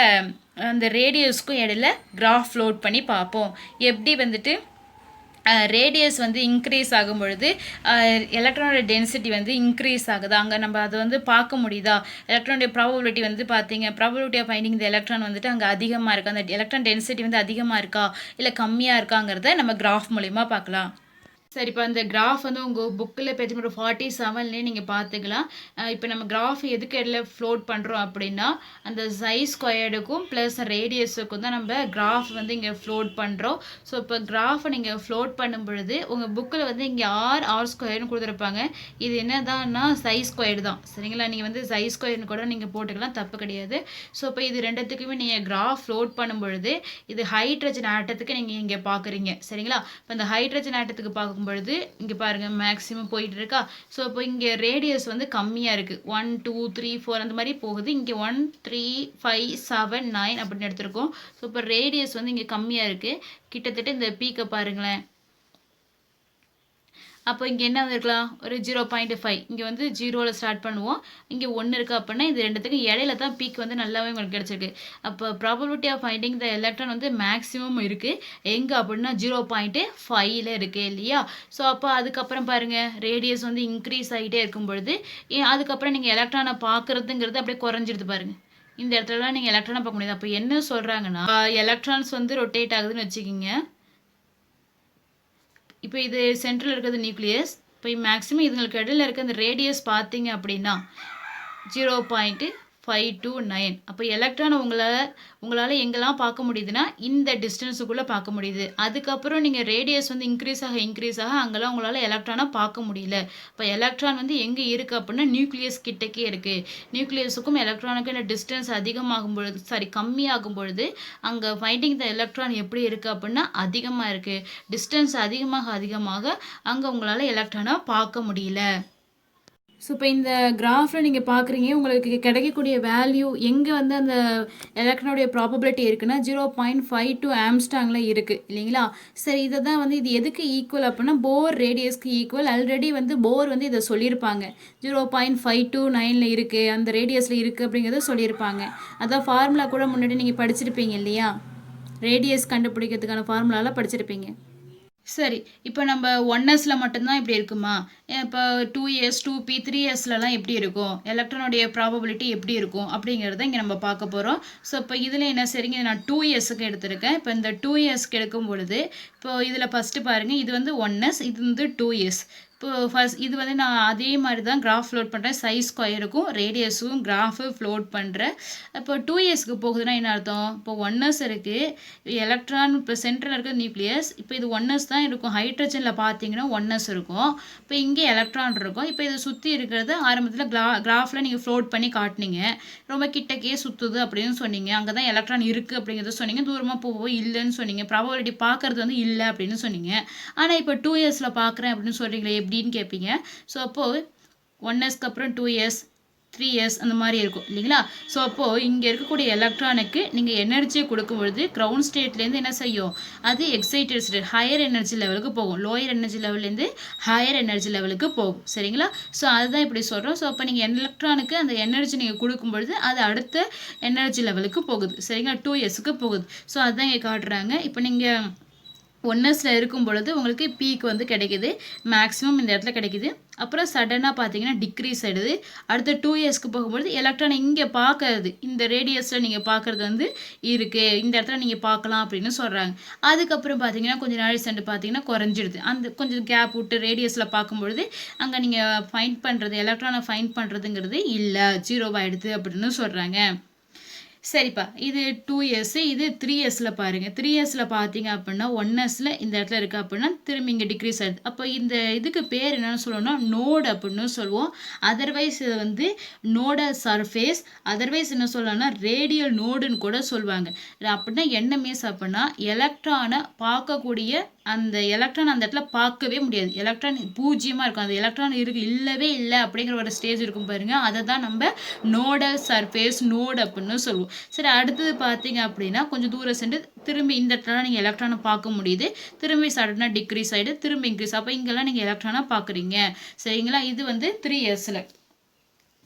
அந்த ரேடியஸ்க்கும் இடையில கிராஃப் லோட் பண்ணி பார்ப்போம். எப்படி வந்துட்டு ரேடியஸ் வந்து இன்க்ரீஸ் ஆகும் பொழுது எலக்ட்ரானோட டென்சிட்டி வந்து இன்க்ரீஸ் ஆகுது, அங்கே நம்ம அதை வந்து பார்க்க முடியுதா? எலக்ட்ரானுடைய ப்ராபபிலிட்டி வந்து பார்த்தீங்க, ப்ராபபிலிட்டி ஆஃப் ஃபைண்டிங் இந்த எலக்ட்ரான் வந்துட்டு அங்கே அதிகமாக இருக்கா, அந்த எலக்ட்ரான் டென்சிட்டி வந்து அதிகமாக இருக்கா இல்லை கம்மியாக இருக்காங்கிறத நம்ம கிராஃப் மூலிமா பார்க்கலாம். சரி, இப்போ அந்த கிராஃப் வந்து உங்கள் புக்கில் பேஜ் நம்பர் 47லேயே நீங்கள் பார்த்துக்கலாம். இப்போ நம்ம கிராஃப் எதுக்கு இடையில ஃப்ளோட் பண்ணுறோம் அப்படின்னா அந்த σ² ப்ளஸ் ரேடியஸுக்கும் தான் நம்ம கிராஃப் வந்து இங்கே ஃப்ளோட் பண்ணுறோம். ஸோ இப்போ கிராஃபை நீங்கள் ஃப்ளோட் பண்ணும் பொழுது உங்கள் புக்கில் வந்து இங்கே r² கொடுத்துருப்பாங்க. இது என்ன தான்னா σ² தான். சரிங்களா? நீங்கள் வந்து σ² கூட நீங்கள் போட்டுக்கலாம், தப்பு கிடையாது. ஸோ இப்போ இது ரெண்டுத்துக்குமே நீங்கள் கிராஃப் ஃப்ளோட் பண்ணும் பொழுது இது ஹைட்ரஜன் ஆட்டத்துக்கு நீங்கள் இங்கே பார்க்குறீங்க. சரிங்களா? இப்போ இந்த ஹைட்ரஜன் ஆட்டத்துக்கு பார்க்கும் பொழுது இங்கே பாருங்கள் மேக்ஸிமம் போயிட்டு இருக்கா. ஸோ இப்போ இங்கே ரேடியஸ் வந்து கம்மியாக இருக்குது, 1 2 3 4 அந்த மாதிரி போகுது. இங்கே 1 3 5 7 9 அப்படின்னு எடுத்திருக்கோம். ஸோ இப்போ ரேடியஸ் வந்து இங்கே கம்மியாக இருக்குது. கிட்டத்தட்ட இந்த பீக்கை பாருங்களேன். அப்போ இங்கே என்ன வந்திருக்கலாம், ஒரு 0.5. இங்கே வந்து 0ல் ஸ்டார்ட் பண்ணுவோம், இங்கே 1 இருக்குது அப்படின்னா இது ரெண்டுத்துக்கும் இடையில தான் பீக் வந்து நல்லாவே உங்களுக்கு கிடச்சிருக்கு. அப்போ probability of finding the electron வந்து மேக்ஸிமம் இருக்குது எங்கே அப்படின்னா 0.5ல் இருக்குது இல்லையா? ஸோ அப்போ அதுக்கப்புறம் பாருங்கள் ரேடியஸ் வந்து இன்க்ரீஸ் ஆகிட்டே இருக்கும் பொழுது அதுக்கப்புறம் நீங்கள் எலக்ட்ரானை பார்க்குறதுங்கிறது அப்படியே குறைஞ்சிருது பாருங்கள். இந்த இடத்துலலாம் நீங்கள் எலக்ட்ரானை பார்க்க முடியாது. அப்போ என்ன சொல்கிறாங்கன்னா எலக்ட்ரான்ஸ் வந்து ரொட்டேட் ஆகுதுன்னு வச்சுக்கிங்க. இப்போ இது சென்ட்ரல் இருக்கிறது நியூக்ளியஸ். இப்போ மேக்ஸிமம் இதுங்களுக்கு இடையில இருக்க அந்த ரேடியஸ் பார்த்தீங்க அப்படின்னா 0.529. அப்போ எலக்ட்ரான் உங்களால் எங்கெல்லாம் பார்க்க முடியுதுன்னா இந்த டிஸ்டன்ஸுக்குள்ளே பார்க்க முடியுது. அதுக்கப்புறம் நீங்கள் ரேடியஸ் வந்து இன்க்ரீஸ் ஆக அங்கெல்லாம் உங்களால் எலக்ட்ரானை பார்க்க முடியல. இப்போ எலக்ட்ரான் வந்து எங்கே இருக்குது அப்படின்னா நியூக்ளியஸ் கிட்டக்கே இருக்குது. நியூக்ளியஸுக்கும் எலக்ட்ரானுக்கும் இந்த டிஸ்டன்ஸ் அதிகமாகும் பொழுது கம்மியாகும் பொழுது அங்கே ஃபைண்டிங் த எலக்ட்ரான் எப்படி இருக்குது அப்படின்னா அதிகமாக இருக்குது. டிஸ்டன்ஸ் அதிகமாக அங்கே உங்களால் எலக்ட்ரானை பார்க்க முடியல. ஸோ இப்போ இந்த கிராஃபில் நீங்கள் பார்க்குறீங்க, உங்களுக்கு கிடைக்கக்கூடிய வேல்யூ எங்கே வந்து அந்த எலக்ட்ரானுடைய ப்ராபபிலிட்டி இருக்குன்னா 0.52 ஆம்ஸ்டாங்கில் இருக்குது இல்லைங்களா? சரி, இதை தான் வந்து இது எதுக்கு ஈக்குவல் அப்படின்னா போர் ரேடியஸ்க்கு ஈக்குவல். ஆல்ரெடி வந்து போர் வந்து இதை சொல்லியிருப்பாங்க, 0.529ல் இருக்குது, அந்த ரேடியஸில் இருக்குது அப்படிங்கிறத சொல்லியிருப்பாங்க. அதான் ஃபார்முலா கூட முன்னாடி நீங்கள் படிச்சிருப்பீங்க இல்லையா? ரேடியஸ் கண்டுபிடிக்கிறதுக்கான ஃபார்முலாலாம் படிச்சிருப்பீங்க. சரி, இப்போ நம்ம 1sல மட்டும்தான் இப்படி இருக்குமா? இப்போ 2s 2p 3sலலாம் எப்படி இருக்கும், எலக்ட்ரானுடைய ப்ராபபிலிட்டி எப்படி இருக்கும் அப்படிங்கிறத இங்கே நம்ம பார்க்க போகிறோம். ஸோ இப்போ இதில் என்ன சரிங்க, நான் 2sக்கு எடுத்திருக்கேன். இப்போ இந்த 2sக்கு எடுக்கும் பொழுது இப்போது இதில் ஃபஸ்ட்டு பாருங்கள், இது வந்து 1s, இது வந்து 2s. இப்போ ஃபஸ்ட் இது வந்து நான் அதே மாதிரி தான் கிராஃப் ஃப்ளோட் பண்ணுறேன், σ²க்கும் ரேடியஸும் கிராஃபு ஃப்ளோட் பண்ணுறேன். இப்போ 2sக்கு போகுதுன்னா என்ன அர்த்தம், இப்போ 1s இருக்குது, எலக்ட்ரான் இப்போ சென்ட்ரல் இருக்கிற நியூக்ளியஸ். இப்போ இது 1s தான் இருக்கும். ஹைட்ரஜனில் பார்த்தீங்கன்னா 1s இருக்கும். இப்போ இங்கே எலக்ட்ரான் இருக்கும். இப்போ இதை சுற்றி இருக்கிறது ஆரம்பத்தில் கிராஃபில் நீங்கள் ஃப்ளோட் பண்ணி காட்டினீங்க, ரொம்ப கிட்டக்கே சுற்றுது அப்படின்னு சொன்னீங்க, அங்கே தான் எலக்ட்ரான் இருக்குது அப்படிங்கிறத சொன்னீங்க. தூரமாக போவோம் இல்லைன்னு சொன்னீங்க, ப்ராபபிலிட்டி பார்க்குறது வந்து இல்லை அப்படின்னு சொன்னீங்க. ஆனால் இப்போ 2sல பார்க்குறேன் அப்படின்னு சொல்கிறீங்களே எப்படின்னு கேட்பீங்க. ஸோ அப்போது 1sக்கு அப்புறம் 2s, 3s அந்த மாதிரி இருக்கும் இல்லைங்களா. ஸோ அப்போது இங்கே இருக்கக்கூடிய எலக்ட்ரானுக்கு நீங்கள் எனர்ஜியை கொடுக்கும்பொழுது கிரவுண்ட் ஸ்டேட்லேருந்து என்ன செய்யும், அது எக்ஸைட்டட் ஸ்டேட் ஹையர் எனர்ஜி லெவலுக்கு போகும். லோயர் எனர்ஜி லெவல்லேருந்து ஹையர் எனர்ஜி லெவலுக்கு போகும். சரிங்களா. ஸோ அதுதான் இப்படி சொல்கிறோம். ஸோ அப்போ நீங்கள் எலக்ட்ரானுக்கு அந்த எனர்ஜி நீங்கள் கொடுக்கும்பொழுது அது அடுத்த எனர்ஜி லெவலுக்கு போகுது. சரிங்களா. 2sக்கு போகுது. ஸோ அதுதான் இங்கே காட்டுறாங்க. இப்போ நீங்கள் 1sல இருக்கும் பொழுது உங்களுக்கு பீக் வந்து கிடைக்குது, மேக்ஸிமம் இந்த இடத்துல கிடைக்குது. அப்புறம் சடனாக பார்த்தீங்கன்னா டிக்ரீஸ் ஆகிடுது. அடுத்த 2sக்கு போகும்பொழுது எலக்ட்ரான் இங்கே பார்க்கறது, இந்த ரேடியஸில் நீங்கள் பார்க்குறது வந்து இருக்குது, இந்த இடத்துல நீங்கள் பார்க்கலாம் அப்படின்னு சொல்கிறாங்க. அதுக்கப்புறம் பார்த்தீங்கன்னா கொஞ்சம் நாள் சென்று பார்த்தீங்கன்னா குறைஞ்சிடுது. அந்த கொஞ்சம் கேப் விட்டு ரேடியஸில் பார்க்கும்பொழுது அங்கே நீங்கள் ஃபைண்ட் பண்ணுறது, எலக்ட்ரானை ஃபைண்ட் பண்ணுறதுங்கிறது இல்லை, 0 ஆகிடுது அப்படின்னு சொல்கிறாங்க. சரிப்பா, இது 2s, இது 3sல பாருங்கள். 3sல பார்த்தீங்க அப்படின்னா 1sல இந்த இடத்துல இருக்குது அப்படின்னா திரும்பி இங்கே டிக்ரீஸ் ஆகுது. அப்போ இந்த இதுக்கு பேர் என்னென்னு சொல்லணும்னா நோடு அப்படின்னு சொல்லுவோம். அதர்வைஸ் இது வந்து நோடல் சர்ஃபேஸ், அதர்வைஸ் என்ன சொல்லலாம்னா ரேடியல் நோடுன்னு கூட சொல்லுவாங்க. அப்படின்னா என்ன மீன்ஸ் அப்படின்னா எலக்ட்ரானை பார்க்கக்கூடிய அந்த எலக்ட்ரான் அந்த இடத்துல பார்க்கவே முடியாது. எலக்ட்ரான் பூஜ்ஜியமாக இருக்கும். அந்த எலக்ட்ரான் இல்லவே இல்லை அப்படிங்கிற ஒரு ஸ்டேஜ் இருக்கும் பாருங்க. அதை தான் நம்ம நோடல் சர்ஃபேஸ் நோடு அப்படின்னு சொல்லுவோம். சரி, அடுத்தது பார்த்தீங்க அப்படின்னா கொஞ்சம் தூரம் சென்று திரும்பி இந்த இடத்துல நீங்கள் எலக்ட்ரானை பார்க்க முடியுது. திரும்பி சடனாக டிக்ரீஸ் ஆகிடு, திரும்பி இன்க்ரீஸ். அப்போ இங்கெல்லாம் நீங்கள் எலக்ட்ரானை பார்க்குறீங்க. சரிங்களா. இது வந்து 3sல.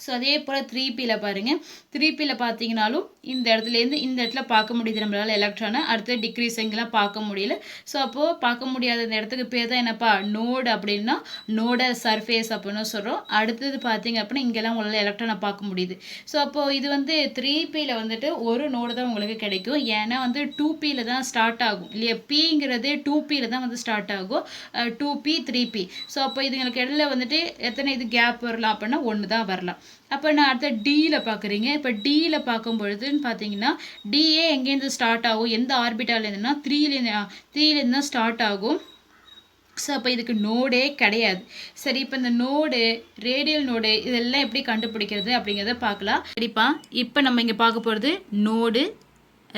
ஸோ அதே போல் 3pல பாருங்கள். 3pல பார்த்தீங்கனாலும் இந்த இடத்துலேருந்து இந்த இடத்துல பார்க்க முடியுது நம்மளால் எலக்ட்ரானை. அடுத்து டிக்ரீஸ் இங்கெல்லாம் பார்க்க முடியல. ஸோ அப்போது பார்க்க முடியாத இந்த இடத்துக்கு பேர் தான் என்னப்பா நோடு அப்படின்னா நோடல் சர்ஃபேஸ் அப்படின்னு சொல்கிறோம். அடுத்தது பார்த்தீங்க அப்படின்னா இங்கெல்லாம் உங்களால் எலக்ட்ரானை பார்க்க முடியுது. ஸோ அப்போது இது வந்து 3pல வந்துட்டு ஒரு நோடு தான் உங்களுக்கு கிடைக்கும். ஏன்னா வந்து 2pல தான் ஸ்டார்ட் ஆகும் இல்லையா. பிங்கிறது 2pல தான் வந்து ஸ்டார்ட் ஆகும். 2p 3p. ஸோ அப்போ இதுங்களுக்கு இடையில வந்துட்டு எத்தனை இது கேப் வரலாம் அப்படின்னா 1 தான் வரலாம். அப்போ நான் அடுத்த டியில் பார்க்குறீங்க. இப்போ டியில் பார்க்கும் பொழுதுன்னு பார்த்தீங்கன்னா டிஏ எங்கேருந்து ஸ்டார்ட் ஆகும், எந்த ஆர்பிட்டாலேருந்துன்னா 3லேருந்து தான் ஸ்டார்ட் ஆகும். ஸோ அப்போ இதுக்கு நோடே கிடையாது. சரி, இப்போ இந்த நோடு ரேடியல் நோடு இதெல்லாம் எப்படி கண்டுபிடிக்கிறது அப்படிங்கிறத பார்க்கலாம். சரிப்பா, இப்போ நம்ம இங்கே பார்க்க போகிறது நோடு,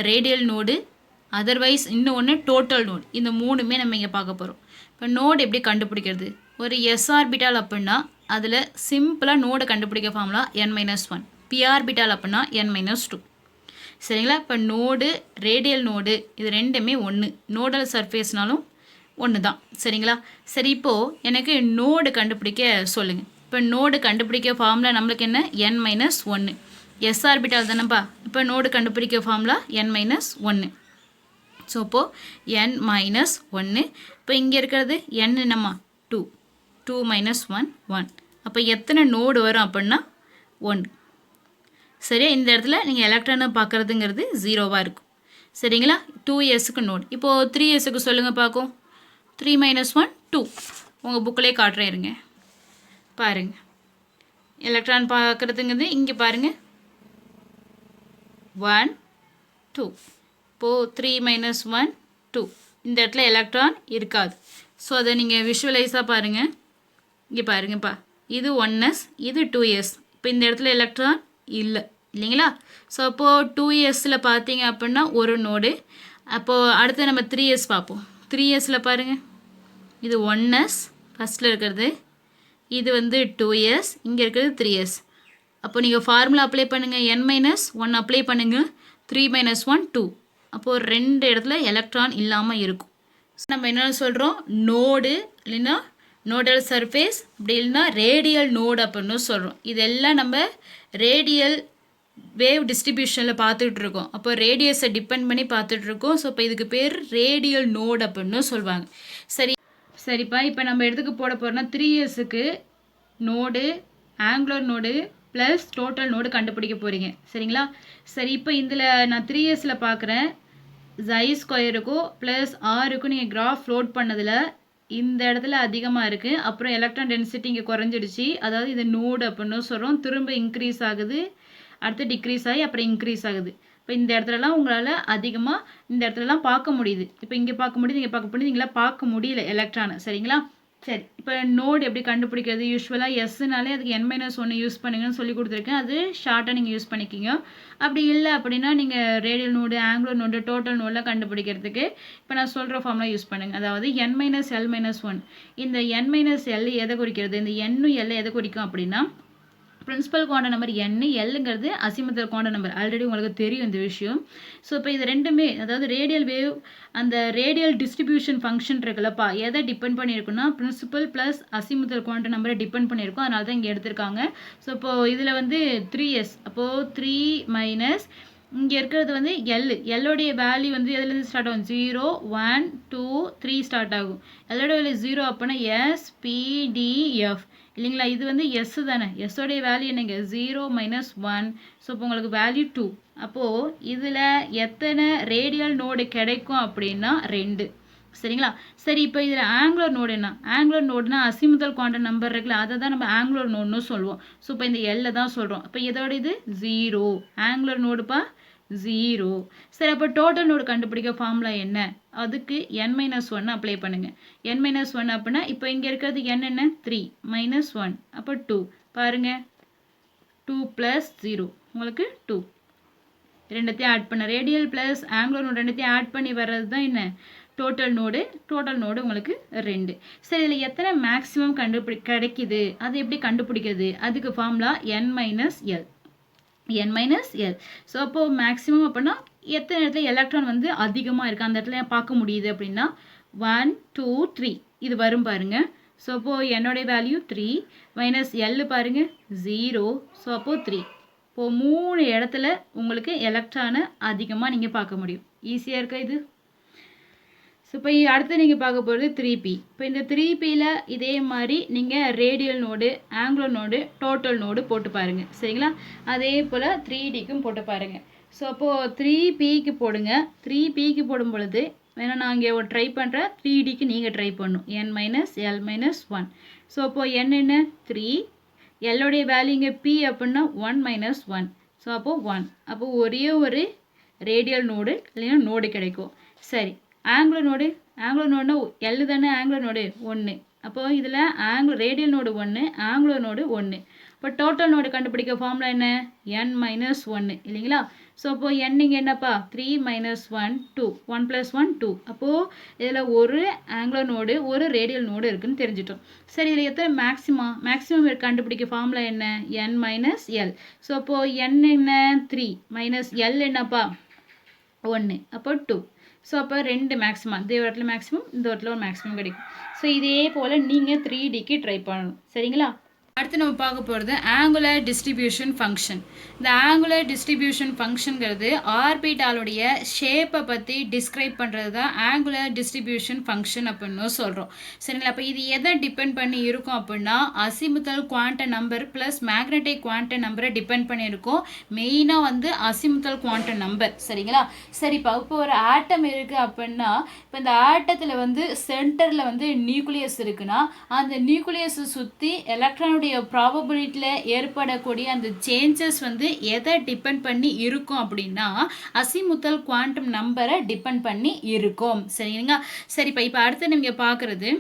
ரேடியல் நோடு, அதர்வைஸ் இன்னொன்று டோட்டல் நோடு. இந்த மூணுமே நம்ம இங்கே பார்க்க போகிறோம். இப்போ நோடு எப்படி கண்டுபிடிக்கிறது, ஒரு எஸ் ஆர்பிட்டால் அப்படின்னா அதில் சிம்பிளாக நோடை கண்டுபிடிக்க ஃபார்முலா n-1. பி ஆர்பிட்டால் அப்படின்னா n-2. சரிங்களா. இப்போ நோடு ரேடியல் நோடு இது ரெண்டுமே ஒன்று, நோடல் சர்ஃபேஸ்னாலும் ஒன்று தான். சரிங்களா. சரி, இப்போது எனக்கு நோடு கண்டுபிடிக்க சொல்லுங்கள். இப்போ நோடு கண்டுபிடிக்க ஃபார்முலா நம்மளுக்கு என்ன, n-1. எஸ் ஆர்பிட்டால் தானேப்பா. இப்போ நோடு கண்டுபிடிக்க ஃபார்முலா n-1. ஸோ இப்போது n-1. இப்போ இங்கே இருக்கிறது n என்னம்மா 2, 2 - 1 1. அப்போ எத்தனை நோடு வரும் அப்படின்னா 1. சரியா. இந்த இடத்துல நீங்கள் எலக்ட்ரானை பார்க்குறதுங்கிறது 0வாக இருக்கும். சரிங்களா. 2sக்கு நோடு. இப்போது 3sக்கு சொல்லுங்கள் பார்க்கும். 3 - 1 2. உங்கள் புக்கிலே காட்டுறேன் இருங்க பாருங்கள். எலக்ட்ரான் பார்க்குறதுங்கிறது இங்கே பாருங்கள் 1 2. இப்போது 3 - 1 2. இந்த இடத்துல எலக்ட்ரான் இருக்காது. ஸோ அதை நீங்கள் விஷுவலைஸாக பாருங்கள். இங்கே பாருங்கப்பா, இது 1s, இது 2s. இப்போ இந்த இடத்துல எலக்ட்ரான் இல்லை இல்லைங்களா. ஸோ அப்போது 2sல பார்த்தீங்க அப்படின்னா ஒரு நோடு. அப்போது அடுத்து நம்ம 3s பார்ப்போம். 3sல பாருங்கள், இது 1s ஃபஸ்ட்டில் இருக்கிறது, இது வந்து 2s, இங்கே இருக்கிறது 3s. அப்போ நீங்கள் ஃபார்முலா அப்ளை பண்ணுங்கள், n-1 அப்ளை பண்ணுங்கள், 3 - 1 2. அப்போது ரெண்டு இடத்துல எலக்ட்ரான் இல்லாமல் இருக்கும். நம்ம என்ன சொல்கிறோம், நோடு இல்லைன்னா நோடல் சர்ஃபேஸ், அப்படி இல்லைன்னா ரேடியல் நோடு அப்படின்னு சொல்கிறோம். இதெல்லாம் நம்ம ரேடியல் வேவ் டிஸ்ட்ரிபியூஷனில் பார்த்துட்ருக்கோம். அப்போ ரேடியஸை டிபெண்ட் பண்ணி பார்த்துட்ருக்கோம். ஸோ இப்போ இதுக்கு பேர் ரேடியல் நோடு அப்படின்னு சொல்லுவாங்க. சரிப்பா, இப்போ நம்ம எடுத்துக்கு போட போகிறோம்னா 3sக்கு node, angular node plus total node கண்டுபிடிக்க போகிறீங்க. சரிங்களா. சரி, இப்போ இதில் நான் 3sல பார்க்குறேன். i² ப்ளஸ் ஆருக்கும் நீங்கள் கிராஃப் ஃப்ளோட் பண்ணதில் இந்த இடத்துல அதிகமாக இருக்குது. அப்புறம் எலக்ட்ரான் டென்சிட்டி இங்கே குறைஞ்சிடுச்சு. அதாவது இது நோடு அப்படின்னு சொல்கிறோம். திரும்ப இன்க்ரீஸ் ஆகுது, அடுத்து டிக்ரீஸ் ஆகி அப்புறம் இன்க்ரீஸ் ஆகுது. இப்போ இந்த இடத்துலலாம் உங்களால் அதிகமாக இந்த இடத்துலலாம் பார்க்க முடியுது. இப்போ இங்கே பார்க்க முடியுது, இங்கே பார்க்க முடியுது, நீங்களாம் பார்க்க முடியல எலக்ட்ரானை. சரிங்களா. சரி, இப்போ நோடு எப்படி கண்டுபிடிக்கிறது, யூஸ்வலாக எஸ்னாலே அதுக்கு n-1 யூஸ் பண்ணுங்கன்னு சொல்லி கொடுத்துருக்கேன். அது ஷார்ட்டாக நீங்கள் யூஸ் பண்ணிக்கிங்க. அப்படி இல்லை அப்படின்னா நீங்கள் radial node, angular node, total நோடெலாம் கண்டுபிடிக்கிறதுக்கு இப்போ நான் சொல்கிற ஃபார்முலா யூஸ் பண்ணுங்கள். அதாவது n-l - 1. இந்த n - l எதை குறிக்கிறது, இந்த n-l எதை குறிக்கும் அப்படின்னா பிரின்சிபல் குவாண்டம் நம்பர் n, Lங்கிறது அசிமுத்தல் குவாண்டம் நம்பர். ஆல்ரெடி உங்களுக்கு தெரியும் இந்த விஷயம். ஸோ இப்போ இது ரெண்டுமே, அதாவது ரேடியல் வேவ் அந்த ரேடியல் டிஸ்ட்ரிபியூஷன் ஃபங்க்ஷன் இருக்குல்லப்பா, எதை டிபெண்ட் பண்ணியிருக்குன்னா பிரின்சிபல் ப்ளஸ் அசிமுத்தல் குவாண்டம் நம்பரை டிபெண்ட் பண்ணியிருக்கும். அதனால தான் இங்கே எடுத்திருக்காங்க. ஸோ இப்போது இதில் வந்து 3s, அப்போது 3 மைனஸ் இங்கே இருக்கிறது வந்து எல்லோடைய வேல்யூ வந்து எதுலேருந்து ஸ்டார்ட் ஆகும்? 0 1 2 3 ஸ்டார்ட் ஆகும். எல்லோட வேல்யூ 0 அப்போனா SPDF இல்லைங்களா? இது வந்து எஸ் தானே, எஸ்ஸோடைய வேல்யூ என்னங்க? 0 மைனஸ் 1. ஸோ இப்போ உங்களுக்கு வேல்யூ 2. அப்போது இதில் எத்தனை ரேடியல் நோடு கிடைக்கும் அப்படின்னா 2. சரிங்களா? சரி, இப்போ இதில் ஆங்குலர் நோடு என்ன? ஆங்குலர் நோடுனா அசிமுத்தல் குவாண்டம் நம்பர் இருக்குல்ல, அதை தான் நம்ம ஆங்குலர் நோடுன்னு சொல்லுவோம். ஸோ இப்போ இந்த எல்லை தான் சொல்கிறோம். இப்போ இதோட இது 0, ஆங்குலர் நோடுப்பா 0. சரி, அப்போ டோட்டல் நோடு கண்டுபிடிக்க ஃபார்முலா என்ன? அதுக்கு n-1 அப்ளை பண்ணுங்கள். n-1 அப்படின்னா இப்போ இங்கே இருக்கிறது n என்ன? 3 மைனஸ் 1 அப்போ 2. பாருங்கள், 2 ப்ளஸ் 0 உங்களுக்கு 2. ரெண்டுத்தையும் ஆட் பண்ண ரேடியல் ப்ளஸ் ஆங்குலர் நோடு ரெண்டுத்தையும் ஆட் பண்ணி வர்றது தான் என்ன? டோட்டல் நோடு உங்களுக்கு 2. சரி, இதில் எத்தனை மேக்ஸிமம் கிடைக்குது, அது எப்படி கண்டுபிடிக்கிறது? அதுக்கு ஃபார்முலா n-l. n-l. ஸோ அப்போது மேக்ஸிமம் அப்படின்னா எத்தனை இடத்துல எலக்ட்ரான் வந்து அதிகமாக இருக்குது அந்த இடத்துல பார்க்க முடியுது அப்படின்னா 1 2 3 இது வரும் பாருங்க. ஸோ அப்போது என்னோடைய வேல்யூ 3 மைனஸ் எல் பாருங்க 0. ஸோ அப்போது 3. இப்போது 3 இடத்துல உங்களுக்கு எலக்ட்ரானை அதிகமாக நீங்கள் பார்க்க முடியும். ஈஸியாக இருக்கா இது? ஸோ இப்போ அடுத்து நீங்கள் பார்க்க போகிறது 3p. இப்போ இந்த 3pயில் இதே மாதிரி நீங்கள் radial node, angular node, total node போட்டு பாருங்கள். சரிங்களா? அதே போல் 3dக்கும் போட்டு பாருங்கள். ஸோ அப்போது 3pக்கு போடுங்க. 3pக்கு போடும் பொழுது வேணால் நான் இங்கே ஒரு ட்ரை பண்ணுறேன், 3dக்கு நீங்கள் ட்ரை பண்ணணும். n-l-1. ஸோ அப்போது n என்ன? 3. எல்லோடைய வேல்யூ இங்கே p அப்படின்னா 1 - 1. ஸோ அப்போது 1. அப்போது ஒரே ஒரு ரேடியல் நோடு இல்லைன்னா நோடு கிடைக்கும். சரி, ஆங்குலர் நோடுனா எல் தானே ஆங்குலர் நோடு 1. அப்போது இதில் ரேடியல் நோடு 1, ஆங்குலர் நோடு 1. இப்போ டோட்டல் நோடு கண்டுபிடிக்க ஃபார்முலா என்ன? n-1 இல்லைங்களா? ஸோ அப்போது n இங்கே என்னப்பா? 3 - 1 2. 1 + 1 2. அப்போது இதில் ஒரு ஆங்குலர் நோடு ஒரு ரேடியல் நோடு இருக்குதுன்னு தெரிஞ்சிட்டோம். சரி, இதில் எத்தனை மேக்ஸிமம் கண்டுபிடிக்க ஃபார்முலா என்ன? n-l. ஸோ அப்போது n என்ன? 3 மைனஸ் l என்னப்பா? 1. அப்போ 2. ஸோ அப்போ 2 மேக்ஸிமம், இந்த இடத்துல மேக்ஸிமம், இந்த இடத்துல ஒரு மேக்ஸிமம் கிடைக்கும். ஸோ இதே போல் நீங்கள் 3dக்கு ட்ரை பண்ணணும். சரிங்களா? அடுத்து நம்ம பார்க்க போகிறது ஆங்குலர் டிஸ்ட்ரிபியூஷன் ஃபங்க்ஷன். இந்த ஆங்குலர் டிஸ்ட்ரிபியூஷன் ஃபங்க்ஷனுங்கிறது ஆர்பிட்டாலுடைய ஷேப்பை பற்றி டிஸ்கிரைப் பண்ணுறது தான் ஆங்குலர் டிஸ்ட்ரிபியூஷன் ஃபங்க்ஷன் அப்படின்னு சொல்கிறோம். சரிங்களா? அப்போ இது எதை டிபெண்ட் பண்ணி இருக்கும் அப்படின்னா azimuthal quantum number plus magnetic quantum நம்பரை டிபெண்ட் பண்ணியிருக்கோம். மெயினாக வந்து அசிமுத்தல் குவாண்டம் நம்பர். சரிங்களா? சரிப்பா, இப்போ ஒரு ஆட்டம் இருக்குது அப்படின்னா இப்போ இந்த ஆட்டத்தில் வந்து சென்டரில் வந்து நியூக்ளியஸ் இருக்குன்னா அந்த நியூக்ளியஸை சுற்றி எலக்ட்ரானுடைய ப்ராபபிலிட்டியில் ஏற்படக்கூடிய அந்த சேஞ்சஸ் வந்து எதை டிபெண்ட் பண்ணி இருக்கும் அப்படின்னா அசிமுத்தல் குவாண்டம் நம்பரை டிபெண்ட் பண்ணி இருக்கும். சரிங்களா? சரிப்பா, இப்போ அடுத்து நீங்கள் பார்க்குறது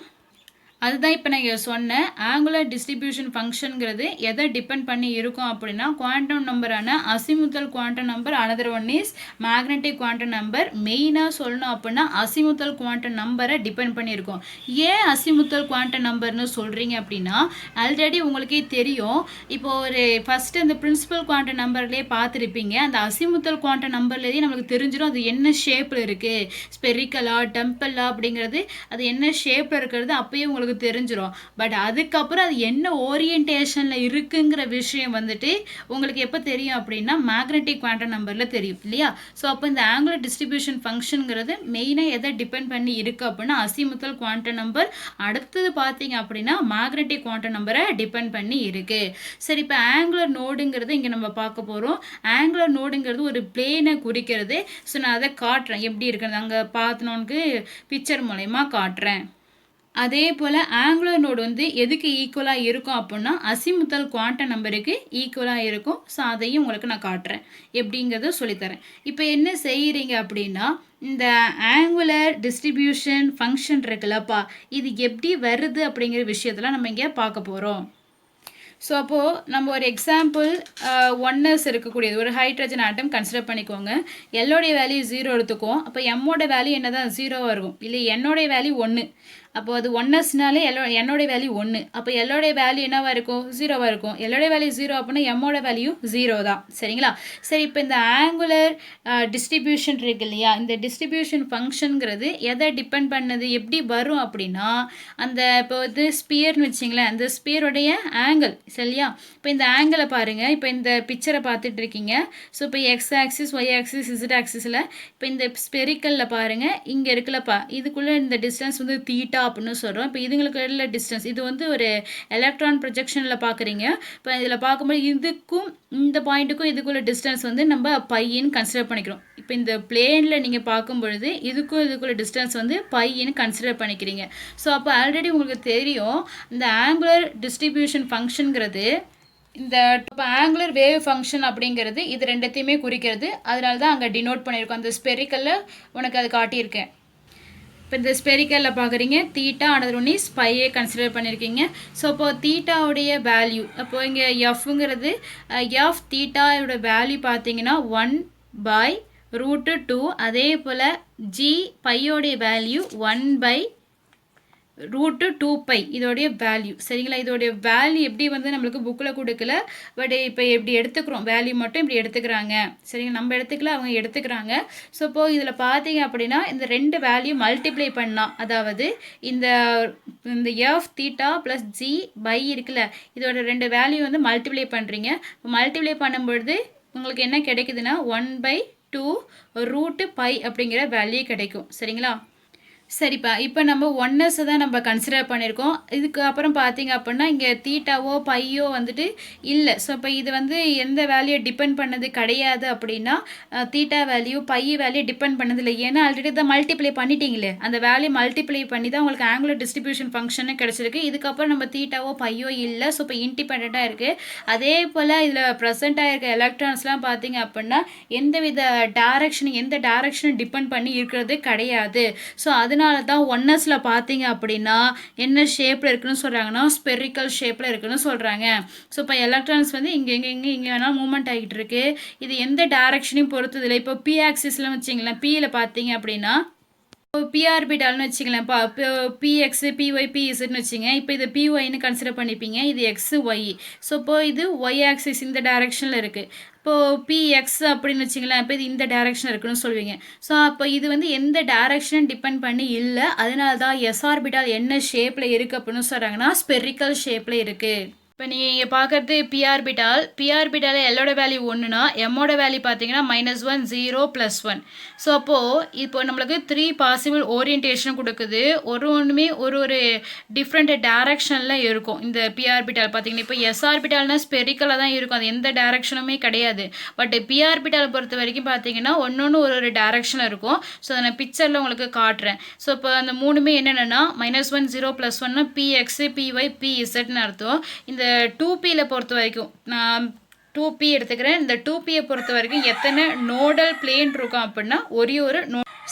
அதுதான் இப்போ நான் சொன்னேன். ஆங்குலர் டிஸ்ட்ரிபியூஷன் ஃபங்க்ஷனுங்கிறது எதை டிபெண்ட் பண்ணி இருக்கும் அப்படின்னா குவாண்டம் நம்பரான azimuthal quantum number, another one is magnetic quantum number. மெயினாக சொல்லணும் அப்படின்னா அசிமுத்தல் குவாண்டம் நம்பரை டிபெண்ட் பண்ணியிருக்கோம். ஏன் அசிமுத்தல் குவாண்டம் நம்பர்னு சொல்கிறீங்க அப்படின்னா ஆல்ரெடி உங்களுக்கே தெரியும். இப்போது ஒரு ஃபஸ்ட்டு அந்த பிரின்சிபல் குவாண்டம் நம்பர்லேயே பார்த்துருப்பீங்க. அந்த அசிமுத்தல் குவாண்டம் நம்பர்லேயே நம்மளுக்கு தெரிஞ்சிடும் அது என்ன ஷேப்பில் இருக்குது, ஸ்பெரிக்கலா டெம்பிளா அப்படிங்கிறது, அது என்ன ஷேப்பில் இருக்கிறது அப்போயே உங்களுக்கு தெரிஞ்சிடும். பட் அதுக்கப்புறம் அது என்ன ஓரியன்டேஷனில் இருக்குங்கிற விஷயம் வந்துட்டு உங்களுக்கு எப்போ தெரியும் அப்படின்னா மேக்னெட்டிக் குவாண்டம் நம்பரில் தெரியும் இல்லையா? ஸோ அப்போ இந்த ஆங்குலர் டிஸ்ட்ரிபியூஷன் ஃபங்க்ஷனுங்கிறது மெயினாக எதை டிபெண்ட் பண்ணி இருக்குது அப்படின்னா அசிமுத்தல் குவாண்டம் நம்பர். அடுத்தது பார்த்தீங்க அப்படின்னா மேக்னெட்டிக் குவாண்டம் நம்பரை டிபெண்ட் பண்ணி இருக்குது. சரி, இப்போ ஆங்குலர் நோடுங்கிறது இங்கே நம்ம பார்க்க போகிறோம். ஆங்குலர் நோடுங்கிறது ஒரு பிளேனை குறிக்கிறது. ஸோ நான் அதை காட்டுறேன் எப்படி இருக்கிறது, அங்கே பார்த்தனோனுக்கு பிக்சர் மூலயமா காட்டுறேன். அதே போல் ஆங்குலர் நோடு வந்து எதுக்கு ஈக்குவலாக இருக்கும் அப்படின்னா அசிமுத்தல் குவாண்டம் நம்பருக்கு ஈக்குவலாக இருக்கும். ஸோ அதையும் உங்களுக்கு நான் காட்டுறேன், எப்படிங்கிறத சொல்லித்தரேன். இப்போ என்ன செய்கிறீங்க அப்படின்னா இந்த ஆங்குலர் டிஸ்ட்ரிபியூஷன் ஃபங்க்ஷன் இருக்குல்லப்பா, இது எப்படி வருது அப்படிங்கிற விஷயத்தெல்லாம் நம்ம இங்கே பார்க்க போகிறோம். ஸோ அப்போது நம்ம ஒரு எக்ஸாம்பிள் 1s இருக்கக்கூடியது ஒரு ஹைட்ரஜன் ஆட்டம் கன்சிடர் பண்ணிக்கோங்க. எல்லோடைய வேல்யூ 0 எடுத்துக்கும். அப்போ எம்மோட வேல்யூ என்ன தான் 0வாக இருக்கும் இல்லை, என்னோடைய வேல்யூ 1. அப்போ அது ஒன்னஸ்னாலே என்னோடைய வேல்யூ 1. அப்போ எல்லோடைய வேல்யூ என்னவா இருக்கும்? 0வா இருக்கும். எல்லோடைய வேல்யூ 0 அப்படின்னா எம்மோட வேல்யூ 0 தான். சரிங்களா? சரி, இப்போ இந்த ஆங்குலர் டிஸ்ட்ரிபியூஷன் இருக்கு இல்லையா, இந்த டிஸ்ட்ரிபியூஷன் ஃபங்க்ஷனுங்கிறது எதை டிபெண்ட் பண்ணது, எப்படி வரும் அப்படின்னா, அந்த இப்போ வந்து ஸ்பியர்னு வச்சிங்களேன், அந்த ஸ்பியருடைய ஆங்கிள் சரியா. இப்போ இந்த ஆங்கிளை பாருங்கள். இப்போ இந்த பிக்சரை பார்த்துட்டு இருக்கீங்க. ஸோ இப்போ X axis, Y axis, Z ஆக்சிஸில் இப்போ இந்த ஸ்பெரிக்கலில் பாருங்கள், இங்கே இருக்குல்லப்பா, இதுக்குள்ளே இந்த டிஸ்டன்ஸ் வந்து தீட்டா அப்படின்னு சொல்கிறோம். இப்போ இதுங்களுக்கு உள்ள டிஸ்டன்ஸ் இது வந்து ஒரு எலக்ட்ரான் ப்ரொஜெக்ஷனில் பார்க்குறீங்க. இப்போ இதில் பார்க்கும்போது இதுக்கும் இந்த பாயிண்ட்டுக்கும் இதுக்குள்ள டிஸ்டன்ஸ் வந்து நம்ம பையின்னு கன்சிடர் பண்ணிக்கிறோம். இப்போ இந்த பிளேனில் நீங்கள் பார்க்கும் பொழுது இதுக்கும் இதுக்குள்ள டிஸ்டன்ஸ் வந்து பையின்னு கன்சிடர் பண்ணிக்கிறீங்க. ஸோ அப்போ ஆல்ரெடி உங்களுக்கு தெரியும் இந்த ஆங்குலர் டிஸ்ட்ரிபியூஷன் ஃபங்க்ஷனுங்கிறது இந்த இப்போ ஆங்குலர் வேவ் ஃபங்க்ஷன் அப்படிங்கிறது இது ரெண்டத்தையுமே குறிக்கிறது. அதனால தான் அங்கே டினோட் பண்ணியிருக்கோம். அந்த ஸ்பெரிக்கலில் உனக்கு அது காட்டியிருக்கேன். இப்போ இந்த ஸ்பெரிக்கலில் பார்க்குறீங்க தீட்டா ஆனது ஒன்று ஸ்பையே கன்சிடர் பண்ணியிருக்கீங்க. ஸோ இப்போது தீட்டாவுடைய வேல்யூ அப்போது இங்கே எஃப்ங்கிறது எஃப் தீட்டாவோட வேல்யூ பார்த்தீங்கன்னா 1/√2. அதே போல் ஜி பையோடைய வேல்யூ 1/√2π இதோடைய வேல்யூ. சரிங்களா? இதோடைய வேல்யூ எப்படி வந்து நம்மளுக்கு புக்கில் கொடுக்கல, பட் இப்போ எப்படி எடுத்துக்கிறோம், வேல்யூ மட்டும் இப்படி எடுத்துக்கிறாங்க. சரிங்களா? நம்ம எடுத்துக்கல, அவங்க எடுத்துக்கிறாங்க. ஸோ இப்போது இதில் பார்த்தீங்க அப்படின்னா இந்த ரெண்டு வேல்யூ மல்டிப்ளை பண்ணால், அதாவது இந்த F theta plus G pi இருக்குல்ல, இதோட ரெண்டு வேல்யூ வந்து மல்டிப்ளை பண்ணுறீங்க. மல்டிப்ளை பண்ணும்பொழுது உங்களுக்கு என்ன கிடைக்குதுன்னா 1/2√π அப்படிங்கிற வேல்யூ கிடைக்கும். சரிங்களா? சரிப்பா, இப்போ நம்ம ஒன்னஸ் தான் நம்ம கன்சிடர் பண்ணியிருக்கோம். இதுக்கு அப்புறம் பார்த்தீங்க அப்படின்னா இங்கே தீட்டாவோ பையோ வந்துட்டு இல்லை. ஸோ இப்போ இது வந்து எந்த வேல்யூ டிபெண்ட் பண்ணது கிடையாது அப்படின்னா theta value pi value depend பண்ணது இல்லை. ஏன்னா ஆல்ரெடி தான் மல்டிப்ளை பண்ணிட்டீங்களே, அந்த வேல்யூ மல்டிப்ளை பண்ணி தான் உங்களுக்கு ஆங்குலர் டிஸ்ட்ரிபியூஷன் ஃபங்க்ஷனு கிடச்சிருக்கு. இதுக்கப்புறம் நம்ம தீட்டாவோ பையோ இல்லை. ஸோ இப்போ இன்டிபெண்ட்டாக இருக்குது. அதே போல் இதில் ப்ரெசென்ட்டாக இருக்க எலக்ட்ரான்ஸ்லாம் பார்த்தீங்க அப்படின்னா எந்த டேரக்ஷனும் டிபெண்ட் பண்ணி இருக்கிறது கிடையாது. ஸோ அதனால தான் ஒன்னஸில் பார்த்தீங்க அப்படின்னா என்ன ஷேப்பில் இருக்குன்னு சொல்கிறாங்கன்னா ஸ்பெரிக்கல் ஷேப்பில் இருக்குன்னு சொல்கிறாங்க. ஸோ இப்போ எலக்ட்ரான்ஸ் வந்து இங்கே வேணாலும் மூவ்மெண்ட் ஆகிட்டு இருக்கு. இது எந்த டேரக்ஷனையும் பொறுத்தது இல்லை. இப்போ பி ஆக்சிஸில் வச்சிங்களேன், பியில் பார்த்தீங்க அப்படின்னா இப்போ பிஆர்பிட்டால்னு வச்சுங்களேன், இப்போ பிஎக்ஸு பிஒய் பிஇசட்னு வச்சுங்க. இப்போ இது பிஒய்னு கன்சிடர் பண்ணிப்பீங்க, இது எக்ஸு ஒய். ஸோ இப்போது இது ஒய் ஆக்சிஸ் இந்த டைரெக்ஷனில் இருக்குது. இப்போது பிஎக்ஸ் அப்படின்னு வச்சிங்களேன், இப்போ இது இந்த டைரெக்ஷன் இருக்குன்னு சொல்லுவீங்க. ஸோ அப்போ இது வந்து எந்த டைரெக்ஷனும் டிபெண்ட் பண்ணி இல்லை. அதனால தான் எஸ் ஆர்பிட்டால் என்ன ஷேப்பில் இருக்குது அப்படின்னு சொல்கிறாங்கன்னா ஸ்பெரிக்கல் ஷேப்பில் இருக்குது. இப்போ நீங்கள் இங்கே பார்க்குறது பிஆர்பிட்டால் எல்லோட வேல்யூ 1னா எம்மோட வேல்யூ பார்த்தீங்கன்னா -1 0 +1. ஸோ அப்போது இப்போ நம்மளுக்கு 3 பாசிபிள் ஓரியன்டேஷன் கொடுக்குது. ஒன்றுமே ஒரு டிஃப்ரெண்ட் டேரக்ஷனில் இருக்கும். இந்த பிஆர்பிட்டால் பார்த்தீங்கன்னா இப்போ எஸ்ஆர்பிட்டால்னால் ஸ்பெரிக்கலாக தான் இருக்கும், அது எந்த டேரக்ஷனுமே கிடையாது. பட் பிஆர்பிட்டால் பொறுத்த வரைக்கும் பார்த்தீங்கன்னா ஒன்று ஒரு டேரக்ஷனில் இருக்கும். ஸோ அதை நான் பிக்சரில் உங்களுக்கு காட்டுறேன். ஸோ இப்போ அந்த மூணுமே என்னென்னா -1 0 +1னா பிஎக்ஸு பிஒய் பிஇசட்னு அர்த்தம். இந்த 2Pயில் பொறுத்த வரைக்கும் நான் 2P எடுத்துக்கிறேன். இந்த 2Pயை பொறுத்த வரைக்கும் எத்தனை நோடல் பிளேன் இருக்கும் அப்படின்னா ஒரே ஒரு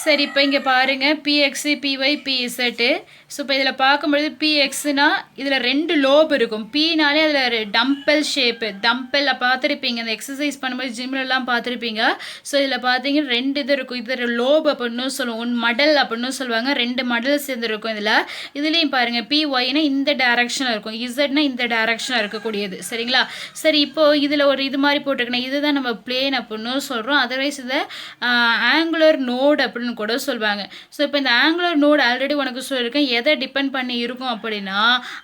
சரி, இப்போ இங்கே பாருங்கள் பிஎக்ஸு பிஒய் பிஇசட்டு. ஸோ இப்போ இதில் பார்க்கும்பொழுது பிஎக்ஸுனா இதில் 2 லோப் இருக்கும். பினாலே அதில் டம்பல் ஷேப்பு, டம்பல் பார்த்துருப்பீங்க, இந்த எக்ஸசைஸ் பண்ணும்போது ஜிம்லலாம் பார்த்துருப்பீங்க. ஸோ இதில் பார்த்தீங்கன்னா 2 இது இருக்கும். இது லோப் அப்படின்னு சொல்லுவோம், 1 மடல் அப்படின்னு சொல்லுவாங்க. 2 மடல் சேர்ந்துருக்கும் இதில். இதுலேயும் பாருங்கள் பிஒய்னா இந்த டேரக்ஷனில் இருக்கும், இசட்னா இந்த டேரக்ஷனில் இருக்கக்கூடியது. சரிங்களா? சரி, இப்போது இதில் ஒரு இது மாதிரி போட்டிருக்கேன், இதுதான் நம்ம பிளேன் அப்படின்னு சொல்கிறோம். அதர்வைஸ் இதை ஆங்குலர் நோடு அப்படின்னு கூட சொல்லுவாங்க. ஸோ இப்போ இந்த ஆங்குலர் நோடு ஆல்ரெடி உனக்கு சொல்லியிருக்கேன் எதை டிபெண்ட் பண்ணி இருக்கும் அப்படின்னா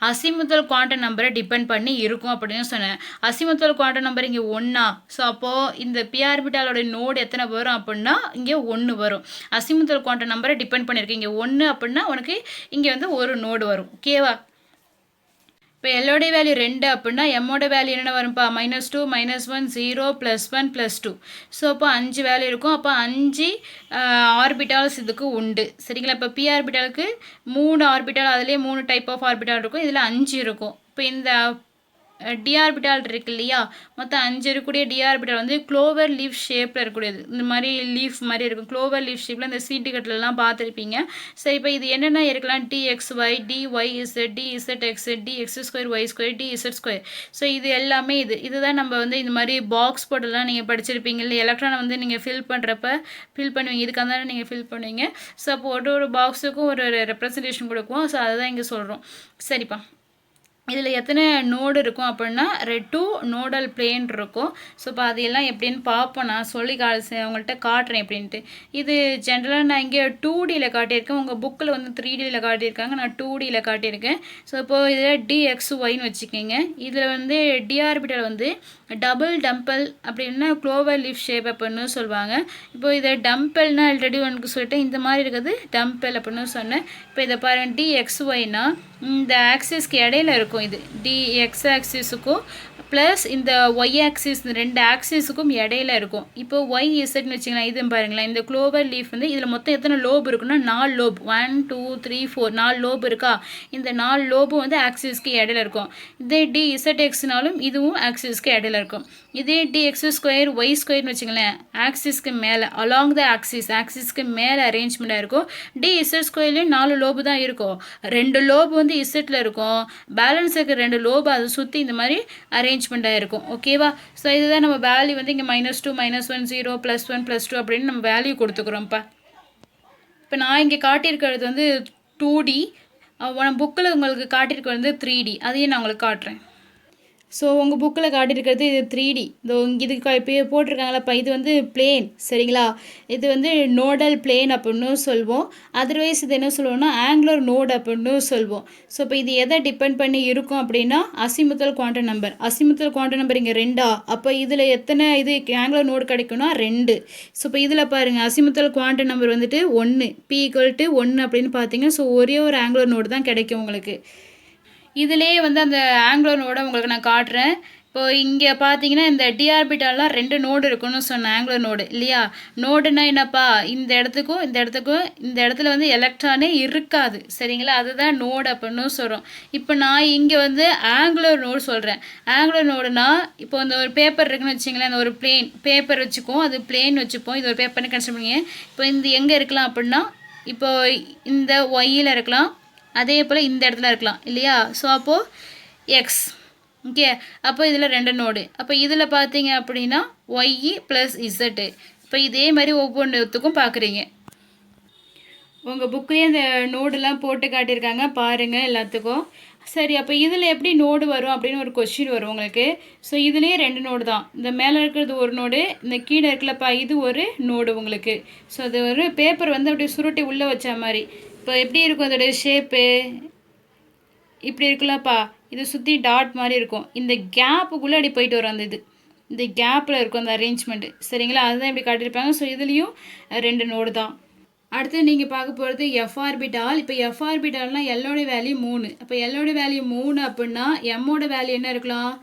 அசிமுதல் குவாண்டம் நம்பரை டிபெண்ட் பண்ணி இருக்கும் அப்படின்னு சொன்னேன். அசிமுதல் குவாண்டம் நம்பர் இங்கே 1. ஸோ அப்போது இந்த பிஆர்பிட்டாலோட நோடு எத்தனை வரும் அப்படின்னா இங்கே 1 வரும். அசிமுதல் குவாண்டம் நம்பரை டிபெண்ட் பண்ணியிருக்கு. இங்கே 1 அப்படின்னா உனக்கு இங்கே வந்து ஒரு நோடு வரும். ஓகேவா? இப்போ எல்லோடைய வேல்யூ 2 அப்படின்னா எம்மோட வேல்யூ என்ன வரும்ப்பா? -2 -1 0 +1 +2. ஸோ அப்போ 5 வேல்யூ இருக்கும். அப்போ 5 ஆர்பிட்டால்ஸ் இதுக்கு உண்டு. சரிங்களா? இப்போ பி ஆர்பிட்டாலுக்கு 3 ஆர்பிட்டால், அதுலேயே 3 டைப் ஆஃப் ஆர்பிட்டால் இருக்கும். இதில் 5 இருக்கும். இப்போ இந்த டி ஆர்பிட்டால் இருக்கு இல்லையா, மொத்தம் 5 இருக்கக்கூடிய டி ஆர்பிட்டால் வந்து க்ளோவர் லீஃப் ஷேப்பில் இருக்கக்கூடியது. இந்த மாதிரி லீஃப் மாதிரி இருக்கும். க்ளோவர் லீஃப் ஷேப்பில் இந்த சீட்டு கட்டிலலாம் பார்த்துருப்பீங்க. சரி, இப்போ இது என்னென்ன இருக்கலாம்? D X Y, D Y Z, D Z X, D X square, Y square, D Z square. So இது எல்லாமே இதுதான் நம்ம வந்து இந்த மாதிரி பாக்ஸ் போர்டெல்லாம் நீங்கள் படிச்சிருப்பீங்க இல்லை, எலக்ட்ரானை வந்து நீங்கள் ஃபில் பண்ணுறப்ப ஃபில் பண்ணுவீங்க. இதுக்காக தானே நீங்கள் ஃபில் பண்ணுவீங்க. ஸோ அப்போ ஒரு பாக்ஸுக்கும் ஒரு ரெப்ரசன்டேஷன் கொடுக்கும். ஸோ அதுதான் இங்கே சொல்கிறோம். சரிப்பா, இதில் எத்தனை நோடு இருக்கும் அப்படின்னா 2 நோடல் பிளேன் இருக்கும். ஸோ இப்போ அதையெல்லாம் எப்படின்னு பார்ப்போம். நான் சொல்லி உங்கள்கிட்ட காட்டுறேன் எப்படின்ட்டு. இது ஜென்ரலாக நான் இங்கே 2Dயில் காட்டியிருக்கேன். உங்கள் புக்கில் வந்து 3Dயில் காட்டியிருக்காங்க. நான் 2Dயில் காட்டியிருக்கேன். ஸோ இப்போது இதில் டிஎக்ஸ்ஒய்னு வச்சுக்கோங்க. இதில் வந்து டிஆர்பிட்டல் வந்து டபுள் டம்பல் அப்படின்னா க்ளோவர் லீஃப் ஷேப் அப்படின்னு சொல்லுவாங்க. இப்போ இதை டம்பல்னா ஆல்ரெடி உனக்கு சொல்லிட்டேன். இந்த மாதிரி இருக்கிறது டம்பல் அப்படின்னு சொன்னேன். இப்போ இதை பாருங்கள், டிஎக்ஸ்ஒய்னா இந்த ஆக்சிஸ்க்கு இடையில இருக்கும். இது டி எக்ஸ் ஆக்சிஸுக்கும் ப்ளஸ் இந்த ஒய் ஆக்சிஸ், இந்த 2 ஆக்சிஸுக்கும் இடையில இருக்கும். இப்போ ஒய் இசட்னு வச்சிங்களேன். இது பாருங்களேன், இந்த க்ளோவர் லீஃப் வந்து இதில் மொத்தம் எத்தனை லோப் இருக்குன்னா 4 லோப். 1 2 3 4 4 லோப் இருக்கா. இந்த 4 லோபும் வந்து ஆக்சிஸ்க்கு இடையில இருக்கும். இதே டி இசட்எக்ஸ்னாலும் இதுவும் ஆக்சிஸ்க்கு இடையில இருக்கும். இதே டி எக்ஸ் ஸ்கொயர் ஒய் ஸ்கொயர்னு வச்சுங்களேன், ஆக்சிஸ்க்கு மேலே அலாங் த ஆக்சிஸ்க்கு மேலே அரேஞ்ச்மெண்ட்டாக இருக்கும். டி இசட் ஸ்கொயர்லேயும் 4 லோபு தான் இருக்கும். 2 லோபு வந்து இசட்டில் இருக்கும். பேலன்ஸ் இருக்கிற 2 லோபு அதை சுற்றி இந்த மாதிரி அரேஞ்ச்மெண்ட்டாக இருக்கும். ஓகேவா? ஸோ இதுதான் நம்ம வேல்யூ வந்து இங்கே -2 -1 0 +1 +2 அப்படின்னு நம்ம வேல்யூ கொடுத்துக்கிறோம்ப்பா. இப்போ நான் இங்கே காட்டியிருக்கிறது வந்து 2D, புக்கில் உங்களுக்கு காட்டியிருக்கிறது வந்து 3D. அதையும் நான் உங்களுக்கு காட்டுறேன். ஸோ உங்கள் புக்கில் காட்டியிருக்கிறது இது 3D. இதோ இதுக்கு இப்போ போட்டிருக்காங்களப்பா, இது வந்து பிளேன். சரிங்களா? இது வந்து நோடல் பிளேன் அப்படின்னு சொல்லுவோம். அதர்வைஸ் இது என்ன சொல்லுவோம்னா ஆங்குலர் நோடு அப்படின்னு சொல்லுவோம். ஸோ இப்போ இது எதை டிபெண்ட் பண்ணி இருக்கும் அப்படின்னா azimuthal quantum number. Azimuthal quantum number இங்கே 2. அப்போ இதில் எத்தனை இது ஆங்குலர் நோடு கிடைக்கும்னா 2. ஸோ இப்போ இதில் பாருங்கள், அசிமுத்தல் குவாண்டம் நம்பர் வந்துட்டு 1, p = 1 அப்படின்னு பார்த்தீங்க. ஸோ ஒரே ஒரு ஆங்குலர் நோடு தான் கிடைக்கும் உங்களுக்கு. இதிலே வந்து அந்த ஆங்குலர் நோடை உங்களுக்கு நான் காட்டுறேன். இப்போ இங்கே பார்த்தீங்கன்னா இந்த டிஆர்பிட்டாலாம் 2 நோடு இருக்குன்னு சொன்னேன், ஆங்குலர் நோடு இல்லையா. நோடுனா என்னப்பா, இந்த இடத்துக்கும் இந்த இடத்துக்கும் இந்த இடத்துல வந்து எலக்ட்ரானே இருக்காது. சரிங்களா? அதுதான் நோடு அப்படின்னு சொல்கிறோம். இப்போ நான் இங்கே வந்து ஆங்குலர் நோடு சொல்கிறேன். ஆங்குலர் நோடுனா இப்போ இந்த ஒரு பேப்பர் இருக்குன்னு வச்சிங்களேன், அந்த ஒரு பிளேன் பேப்பர் வச்சுப்போம், அது பிளேன் வச்சுப்போம். இது ஒரு பேப்பர்னு கன்சிடர் பண்ணிங்க. இப்போ இந்த எங்கே இருக்கலாம் அப்படின்னா, இப்போ இந்த ஒய்யில் இருக்கலாம், அதே போல் இந்த இடத்துல இருக்கலாம் இல்லையா. ஸோ அப்போது எக்ஸ். ஓகே, அப்போ இதில் 2 நோடு. அப்போ இதில் பார்த்தீங்க அப்படின்னா ஒய் ப்ளஸ் இசட்டு. இப்போ இதே மாதிரி ஒவ்வொன்றுத்துக்கும் பார்க்குறீங்க. உங்கள் புக்லேயே இந்த நோடுலாம் போட்டு காட்டியிருக்காங்க பாருங்கள் எல்லாத்துக்கும். சரி, அப்போ இதில் எப்படி நோடு வரும் அப்படின்னு ஒரு கொஸ்டின் வரும் உங்களுக்கு. ஸோ இதுலேயே 2 நோடு தான். இந்த மேலே இருக்கிறது ஒரு நோடு, இந்த கீழே இருக்கலப்பா இது ஒரு நோடு உங்களுக்கு. ஸோ அது ஒரு பேப்பர் வந்து அப்படியே சுருட்டி உள்ளே வச்ச மாதிரி. இப்போ எப்படி இருக்கும் அதோடைய ஷேப்பு, இப்படி இருக்குல்லப்பா, இதை சுற்றி டாட் மாதிரி இருக்கும். இந்த கேப்புக்குள்ளே அப்படி போயிட்டு வரும் அந்த இது, இந்த கேப்பில் இருக்கும் அந்த அரேஞ்ச்மெண்ட்டு. சரிங்களா? அதுதான் இப்படி காட்டியிருப்பாங்க. ஸோ இதுலேயும் 2 நோடு தான். அடுத்து நீங்கள் பார்க்க போகிறது எஃப் ஆர்பிட்டால். இப்போ எஃப் ஆர்பிட்டால்னால் எல்லோட வேல்யூ 3. அப்போ எல்லோட வேல்யூ 3 அப்படின்னா எம்மோட வேல்யூ என்ன இருக்கலாம்?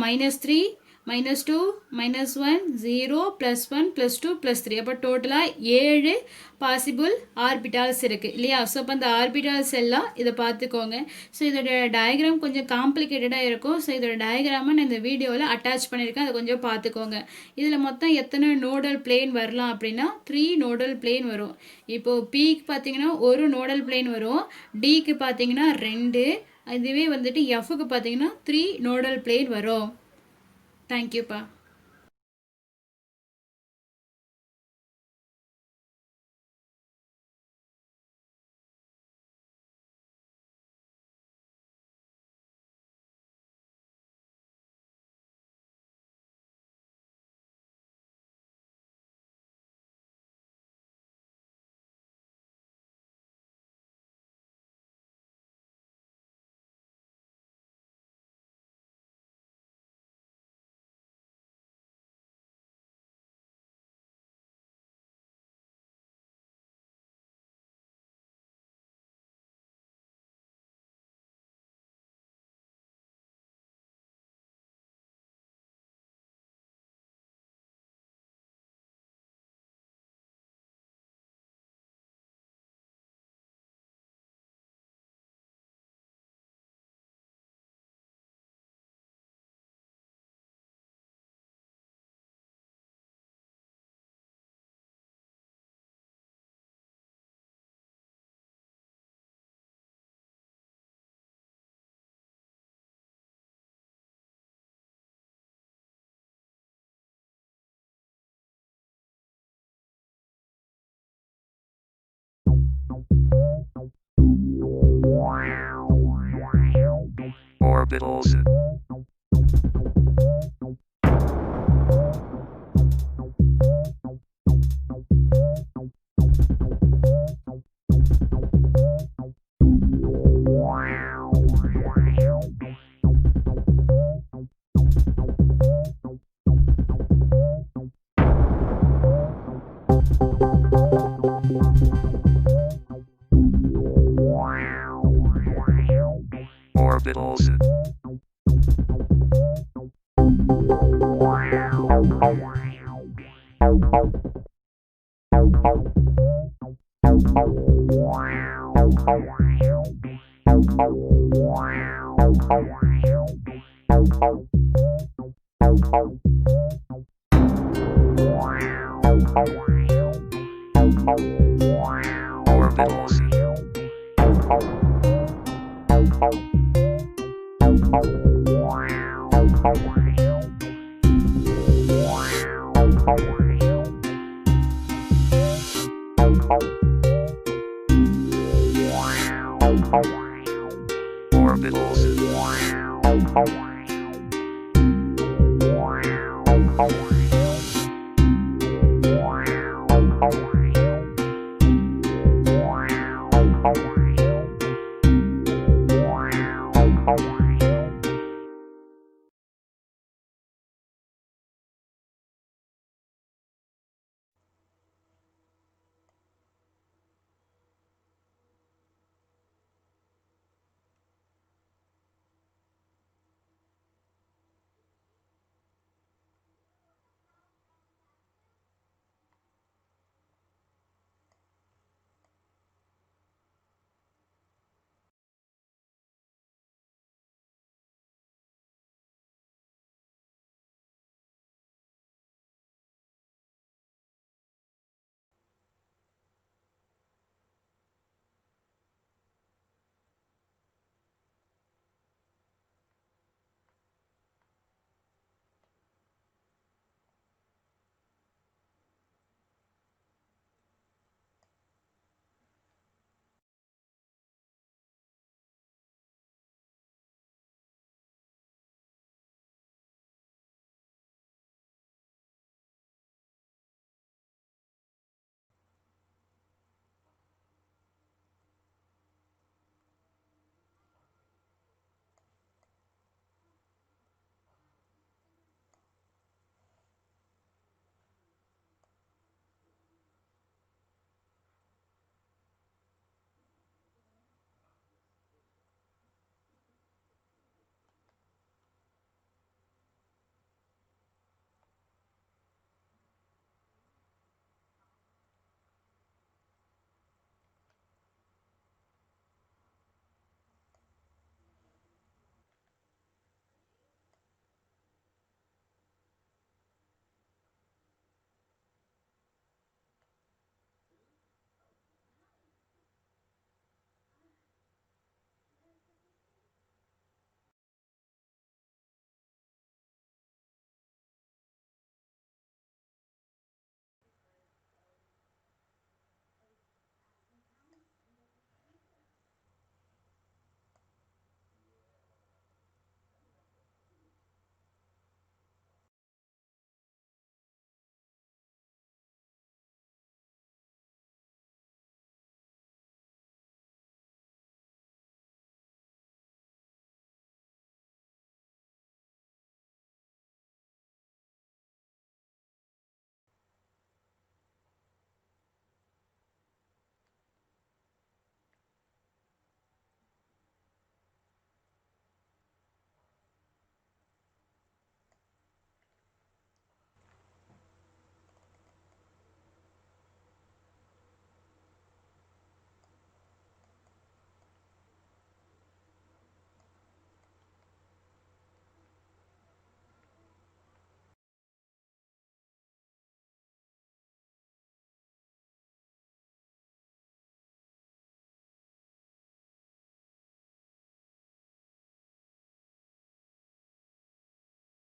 -3 -2 -1 0 +1 +2 +3. அப்போ டோட்டலாக 7 பாசிபிள் ஆர்பிட்டால்ஸ் இருக்குது இல்லையா. ஸோ அப்போ அந்த ஆர்பிட்டால்ஸ் எல்லாம் இதை பார்த்துக்கோங்க. ஸோ இதோட டயக்ராம் கொஞ்சம் காம்ப்ளிகேட்டடாக இருக்கும். ஸோ இதோட டயக்ராமை நான் இந்த வீடியோவில் அட்டாச் பண்ணியிருக்கேன், அதை கொஞ்சம் பார்த்துக்கோங்க. இதில் மொத்தம் எத்தனை நோடல் பிளேன் வரலாம் அப்படின்னா 3 நோடல் பிளேன் வரும். இப்போது பிக்கு பார்த்தீங்கன்னா 1 நோடல் பிளேன் வரும், டிக்கு பார்த்தீங்கன்னா 2, இதுவே வந்துட்டு எஃப்க்கு பார்த்தீங்கன்னா 3 நோடல் பிளேன் வரும். தேங்க்யூப்பா. Orbitals. Orbitals. Orbitals. Orbitals.